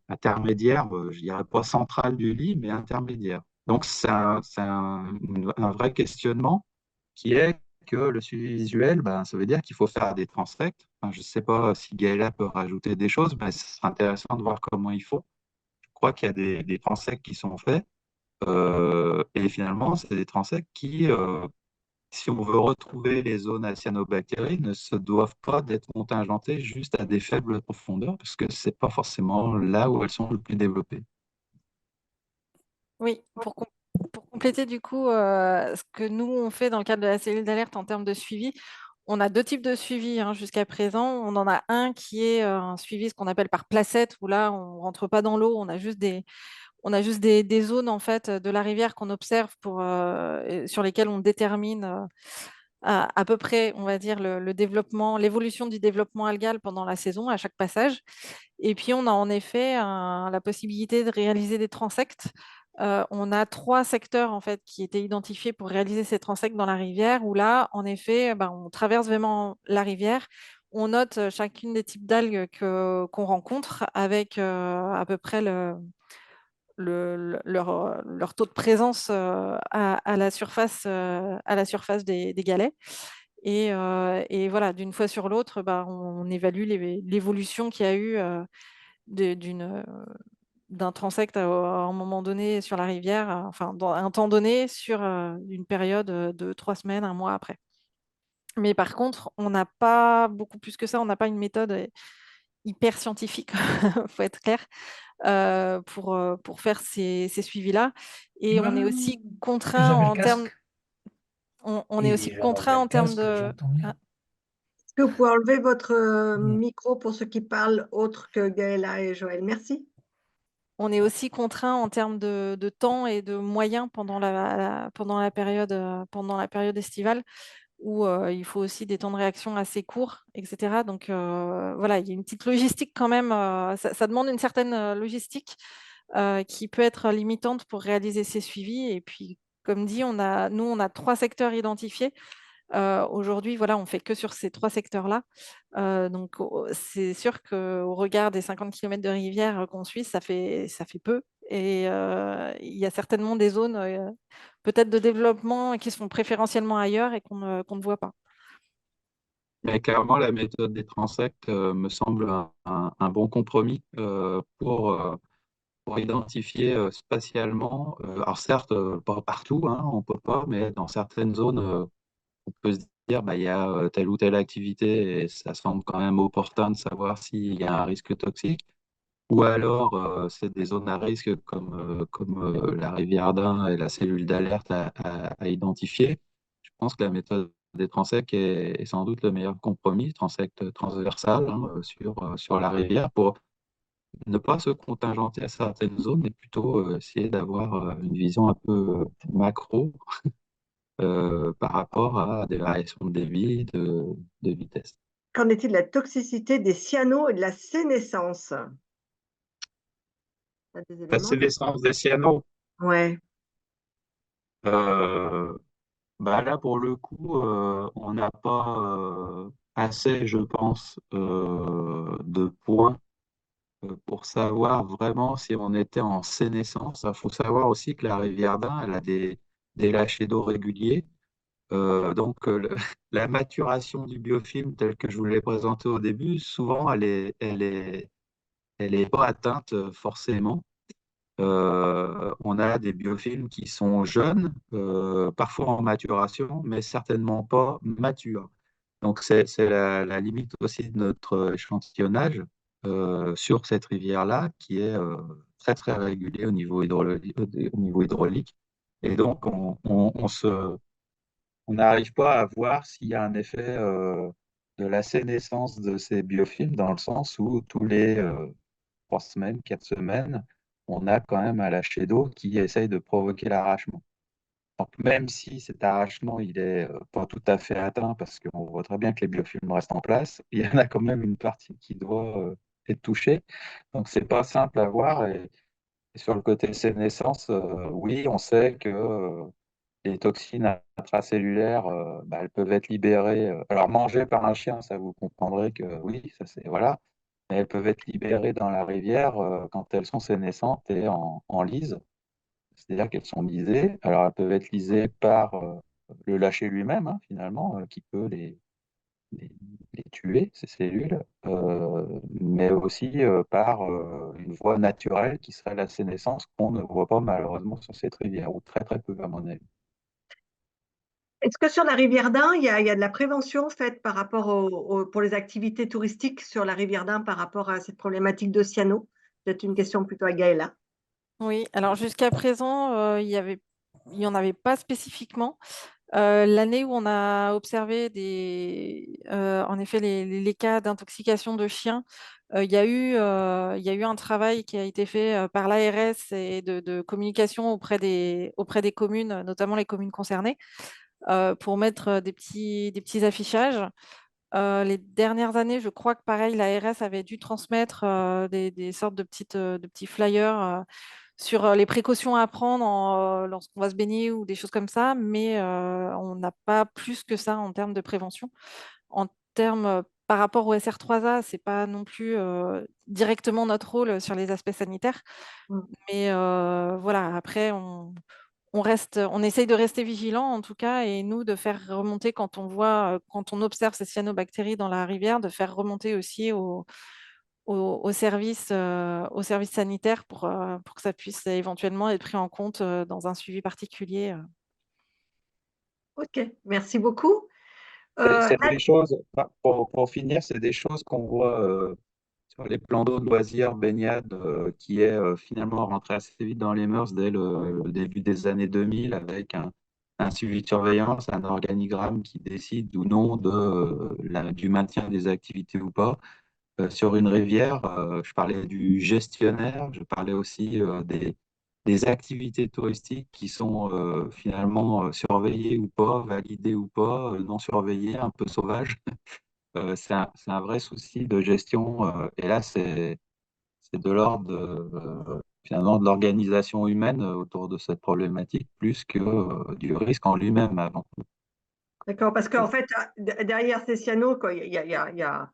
intermédiaire, je dirais pas centrale du lit, mais intermédiaire. Donc, un vrai questionnement qui est que le suivi visuel, ben, ça veut dire qu'il faut faire des transects. Enfin, je ne sais pas si Gaëlla peut rajouter des choses, mais ce serait intéressant de voir comment il faut. Je crois qu'il y a des transects qui sont faits. Et finalement, c'est des transects qui, si on veut retrouver les zones à cyanobactéries, ne se doivent pas d'être contingentées juste à des faibles profondeurs, parce que ce n'est pas forcément là où elles sont le plus développées. Oui, pour compléter du coup ce que nous on fait dans le cadre de la cellule d'alerte en termes de suivi, on a deux types de suivi hein, jusqu'à présent. On en a un qui est un suivi, ce qu'on appelle par placette, où là on ne rentre pas dans l'eau, on a juste des zones en fait de la rivière qu'on observe et sur lesquelles on détermine à peu près, on va dire, le développement, l'évolution du développement algal pendant la saison à chaque passage. Et puis, on a en effet la possibilité de réaliser des transects. On a trois secteurs en fait qui étaient identifiés pour réaliser ces transects dans la rivière, où là, en effet, ben, on traverse vraiment la rivière. On note chacune des types d'algues qu'on rencontre avec à peu près leur taux de présence à la surface des galets. Et voilà, d'une fois sur l'autre, bah, on évalue l'évolution qu'il y a eu de- d'une, euh, d'un transect à un moment donné sur la rivière, enfin, dans un temps donné, sur une période de 3 semaines, un mois après. Mais par contre, on n'a pas beaucoup plus que ça, on n'a pas une méthode hyper scientifique, il faut être clair, pour faire ces suivis-là. Et on est aussi contraint J'avais le en termes, casque. on est aussi Et j'avais contraint enlevé le en termes casque, de... j'entends Ah, bien. Est-ce que vous pouvez enlever votre Mm. micro pour ceux qui parlent autres que Gaëlla et Joël? Merci. on est aussi contraint en termes de temps et de moyens pendant la période estivale, où il faut aussi des temps de réaction assez courts, etc. Donc voilà, il y a une petite logistique quand même. Ça demande une certaine logistique qui peut être limitante pour réaliser ces suivis. Et puis, comme dit, nous, on a trois secteurs identifiés. Aujourd'hui, voilà, on fait que sur ces trois secteurs-là. Donc, c'est sûr qu'au regard des 50 km de rivière qu'on suit, ça fait peu. Et il y a certainement des zones peut-être de développement qui sont préférentiellement ailleurs et qu'on ne voit pas. Mais clairement, la méthode des transects me semble un bon compromis pour identifier spatialement. Alors certes, pas partout, hein, on peut pas, mais dans certaines zones, on peut se dire bah, il y a telle ou telle activité et ça semble quand même opportun de savoir s'il y a un risque toxique. Ou alors, c'est des zones à risque comme la rivière d'Ain et la cellule d'alerte à identifier. Je pense que la méthode des transects est sans doute le meilleur compromis, transect transversal hein, sur la rivière, pour ne pas se contingenter à certaines zones, mais plutôt essayer d'avoir une vision un peu macro par rapport à des variations de débit, de vitesse. Qu'en est-il de la toxicité des cyanos et de la sénescence? Tu as des C'est éléments? l'essence des cyanos. Ouais. Euh, Bah là, pour le coup, on n'a pas assez, je pense, de points pour savoir vraiment si on était en sénescence. Il faut savoir aussi que la rivière d'Ain, elle a des lâchers d'eau réguliers. Donc, la maturation du biofilm, tel que je vous l'ai présenté au début, souvent, elle est pas atteinte forcément. On a des biofilms qui sont jeunes, parfois en maturation, mais certainement pas matures. Donc, c'est la limite aussi de notre échantillonnage. sur cette rivière-là qui est très très régulée au niveau hydraulique. Et donc on n'arrive pas à voir s'il y a un effet de la sénescence de ces biofilms dans le sens où tous les 3 semaines, 4 semaines, on a quand même un lâcher d'eau qui essaye de provoquer l'arrachement. Donc, même si cet arrachement, il est pas tout à fait atteint, parce qu'on voit très bien que les biofilms restent en place, il y en a quand même une partie qui doit être touchée. Donc, c'est pas simple à voir. Et sur le côté sénescence, oui, on sait que les toxines intracellulaires, bah, elles peuvent être libérées. Alors, mangées par un chien, ça vous comprendrez que oui, ça c'est voilà. Mais elles peuvent être libérées dans la rivière quand elles sont sénescentes et en lyse. C'est-à-dire qu'elles sont lisées. Alors, elles peuvent être lisées par le lâcher lui-même, hein, finalement, qui peut les, les tuer, ces cellules, mais aussi par une voie naturelle qui serait la sénescence qu'on ne voit pas malheureusement sur cette rivière, ou très très peu à mon avis. Est-ce que sur la rivière d'Ain, il y a de la prévention faite par rapport pour les activités touristiques sur la rivière d'Ain par rapport à cette problématique de cyano? C'est une question plutôt à Gaëlla. Oui, alors jusqu'à présent, il y en avait pas spécifiquement. L'année où on a observé en effet, les cas d'intoxication de chiens, il y a eu un travail qui a été fait par l'ARS et de communication auprès des communes, notamment les communes concernées, pour mettre des petits affichages. Les dernières années, je crois que pareil, l'ARS avait dû transmettre des sortes de petits flyers sur les précautions à prendre lorsqu'on va se baigner ou des choses comme ça, mais on n'a pas plus que ça en termes de prévention. En termes, par rapport au SR3A, c'est pas non plus directement notre rôle sur les aspects sanitaires, Mm. mais voilà, après, on essaye de rester vigilant en tout cas, et nous, de faire remonter quand on voit, quand on observe ces cyanobactéries dans la rivière, de faire remonter aussi au service sanitaire pour que ça puisse éventuellement être pris en compte dans un suivi particulier. Ok, merci beaucoup. C'est Là, des choses, enfin, pour finir, c'est des choses qu'on voit sur les plans d'eau de loisirs, baignade, qui est finalement rentré assez vite dans les mœurs dès le début des années 2000 avec un suivi de surveillance, un organigramme qui décide ou non du maintien des activités ou pas. Sur une rivière, je parlais du gestionnaire, je parlais aussi des activités touristiques qui sont finalement surveillées ou pas, validées ou pas, non surveillées, un peu sauvages. C'est un vrai souci de gestion. Et là, c'est de l'ordre finalement de l'organisation humaine autour de cette problématique plus que du risque en lui-même avant tout. d'accord, parce qu'en fait, derrière ces cyanos, quoi, il y a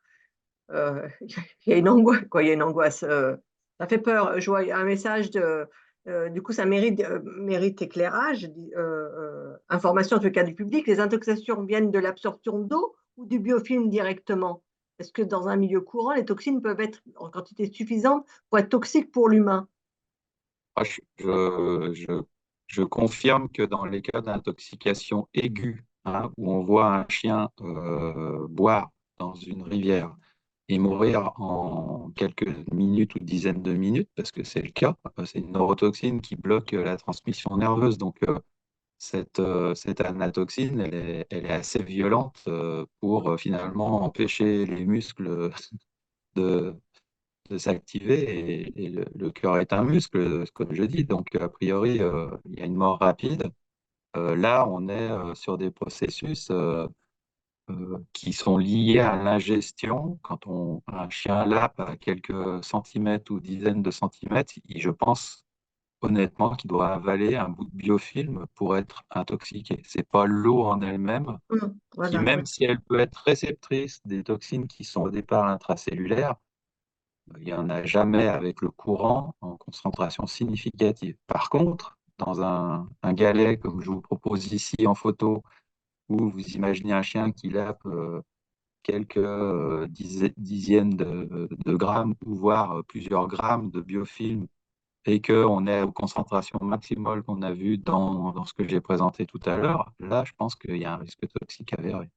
une angoisse, quoi, il y a une angoisse. Ça fait peur. Je vois un message du coup, ça mérite éclairage, information en tout cas du public. Les intoxications viennent de l'absorption d'eau ou du biofilm directement? Est-ce que dans un milieu courant, les toxines peuvent être en quantité suffisante pour être toxiques pour l'humain? Ah, je confirme que dans les cas d'intoxication aiguë, hein, où on voit un chien boire dans une rivière et mourir en quelques minutes ou dizaines de minutes, parce que c'est le cas, c'est une neurotoxine qui bloque la transmission nerveuse. Donc, cette anatoxine, elle est assez violente pour finalement empêcher les muscles de, de s'activer. Et le cœur est un muscle, comme je dis. Donc, a priori, il y a une mort rapide. Là, on est sur des processus qui sont liés à l'ingestion. Quand un chien lappe à quelques centimètres ou dizaines de centimètres, je pense honnêtement qu'il doit avaler un bout de biofilm pour être intoxiqué. C'est pas l'eau en elle-même, qui Voilà, ouais. même si elle peut être réceptrice des toxines qui sont au départ intracellulaires, il n'y en a jamais avec le courant en concentration significative. Par contre, dans un galet comme je vous propose ici en photo, où vous imaginez un chien qui lappe quelques dizaines de grammes, ou voire plusieurs grammes de biofilm, et qu'on est aux concentrations maximales qu'on a vues dans ce que j'ai présenté tout à l'heure, là, je pense qu'il y a un risque toxique avéré.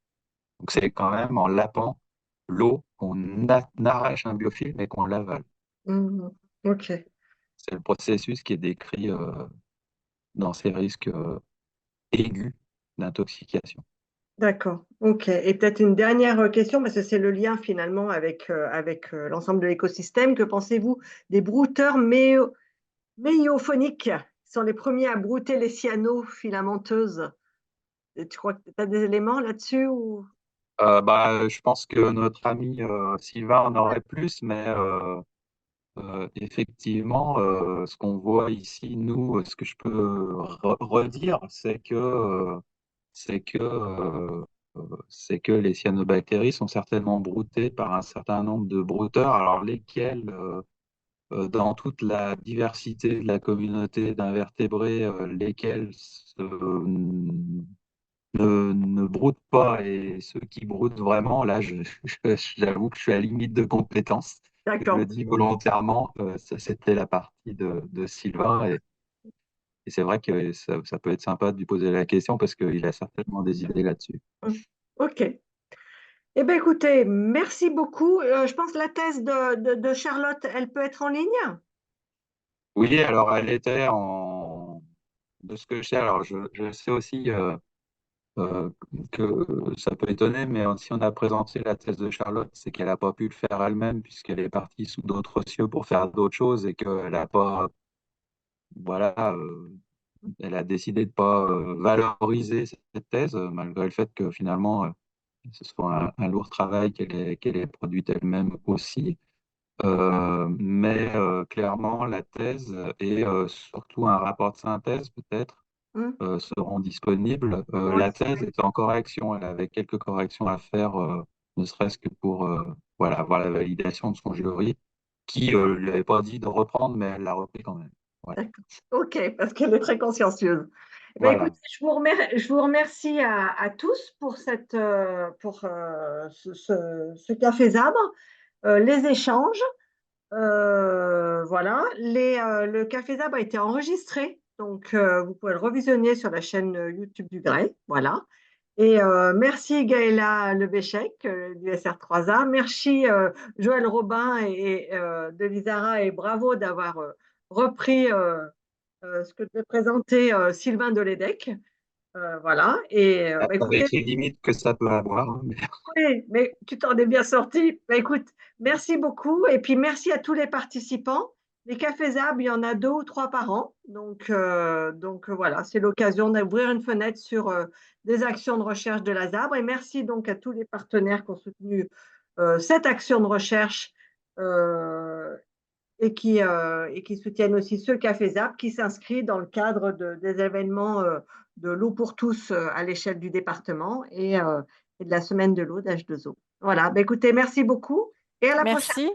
Donc, c'est quand même en lapant l'eau, qu'on arrache un biofilm et qu'on l'avale. Mhm. Ok, C'est le processus qui est décrit dans ces risques aigus d'intoxication. d'accord. Ok. Et peut-être une dernière question, parce que c'est le lien finalement avec l'ensemble de l'écosystème. Que pensez-vous des brouteurs méiophoniques? Ils sont les premiers à brouter les cyanofilamenteuses. Et tu crois que tu as des éléments là-dessus ou... Je pense que notre ami Sylvain en aurait plus, mais effectivement, ce qu'on voit ici, nous, ce que je peux redire, c'est que, euh, c'est que les cyanobactéries sont certainement broutées par un certain nombre de brouteurs, alors lesquels, dans toute la diversité de la communauté d'invertébrés, lesquels ne broutent pas et ceux qui broutent vraiment, là, j'avoue que je suis à la limite de compétence. Je le D'accord. dis volontairement, ça c'était la partie de Sylvain et c'est vrai que ça peut être sympa de lui poser la question parce qu'il a certainement des idées là-dessus. Ok. Eh bien, écoutez, merci beaucoup. Je pense que la thèse de Charlotte, elle peut être en ligne. Oui, alors elle était de ce que je sais, alors je sais aussi euh, que ça peut étonner, mais si on a présenté la thèse de Charlotte, c'est qu'elle n'a pas pu le faire elle-même puisqu'elle est partie sous d'autres cieux pour faire d'autres choses et qu'elle n'a pas, voilà, elle a décidé de pas valoriser cette thèse, malgré le fait que finalement, ce soit un lourd travail qu'elle ait produit elle-même aussi. Mais clairement, la thèse et surtout un rapport de synthèse peut-être Hmm. seront disponibles. Oui, La thèse est en correction, elle avait quelques corrections à faire, ne serait-ce que pour voilà, avoir la validation de son jury, qui ne lui avait pas dit de reprendre, mais elle l'a repris quand même. Voilà. d'accord. Ok, parce qu'elle est très consciencieuse. Eh bien, écoute, Voilà. je vous remercie à tous pour ce café Zabre, les échanges. Voilà, le Café Zab a été enregistré, donc vous pouvez le revisionner sur la chaîne YouTube du Grès. Voilà. Et merci Gaëla Lebéchec du SR3A. Merci Joël Robin et de Lizara et bravo d'avoir repris ce que devait présenter Sylvain Delédec. Voilà. Et bah, écoutez, Avec les limites que ça peut avoir, hein, mais oui, mais tu t'en es bien sorti. Bah, écoute, merci beaucoup. Et puis merci à tous les participants. Les cafés Zab, il y en a 2 ou 3 par an. Donc voilà, c'est l'occasion d'ouvrir une fenêtre sur des actions de recherche de la ZAB. Et merci donc à tous les partenaires qui ont soutenu cette action de recherche euh, et qui soutiennent aussi ce café Zap qui s'inscrit dans le cadre des événements de l'eau pour tous à l'échelle du département et de la semaine de l'eau d'H2O. Voilà, bah, écoutez, merci beaucoup et à la prochaine. Merci.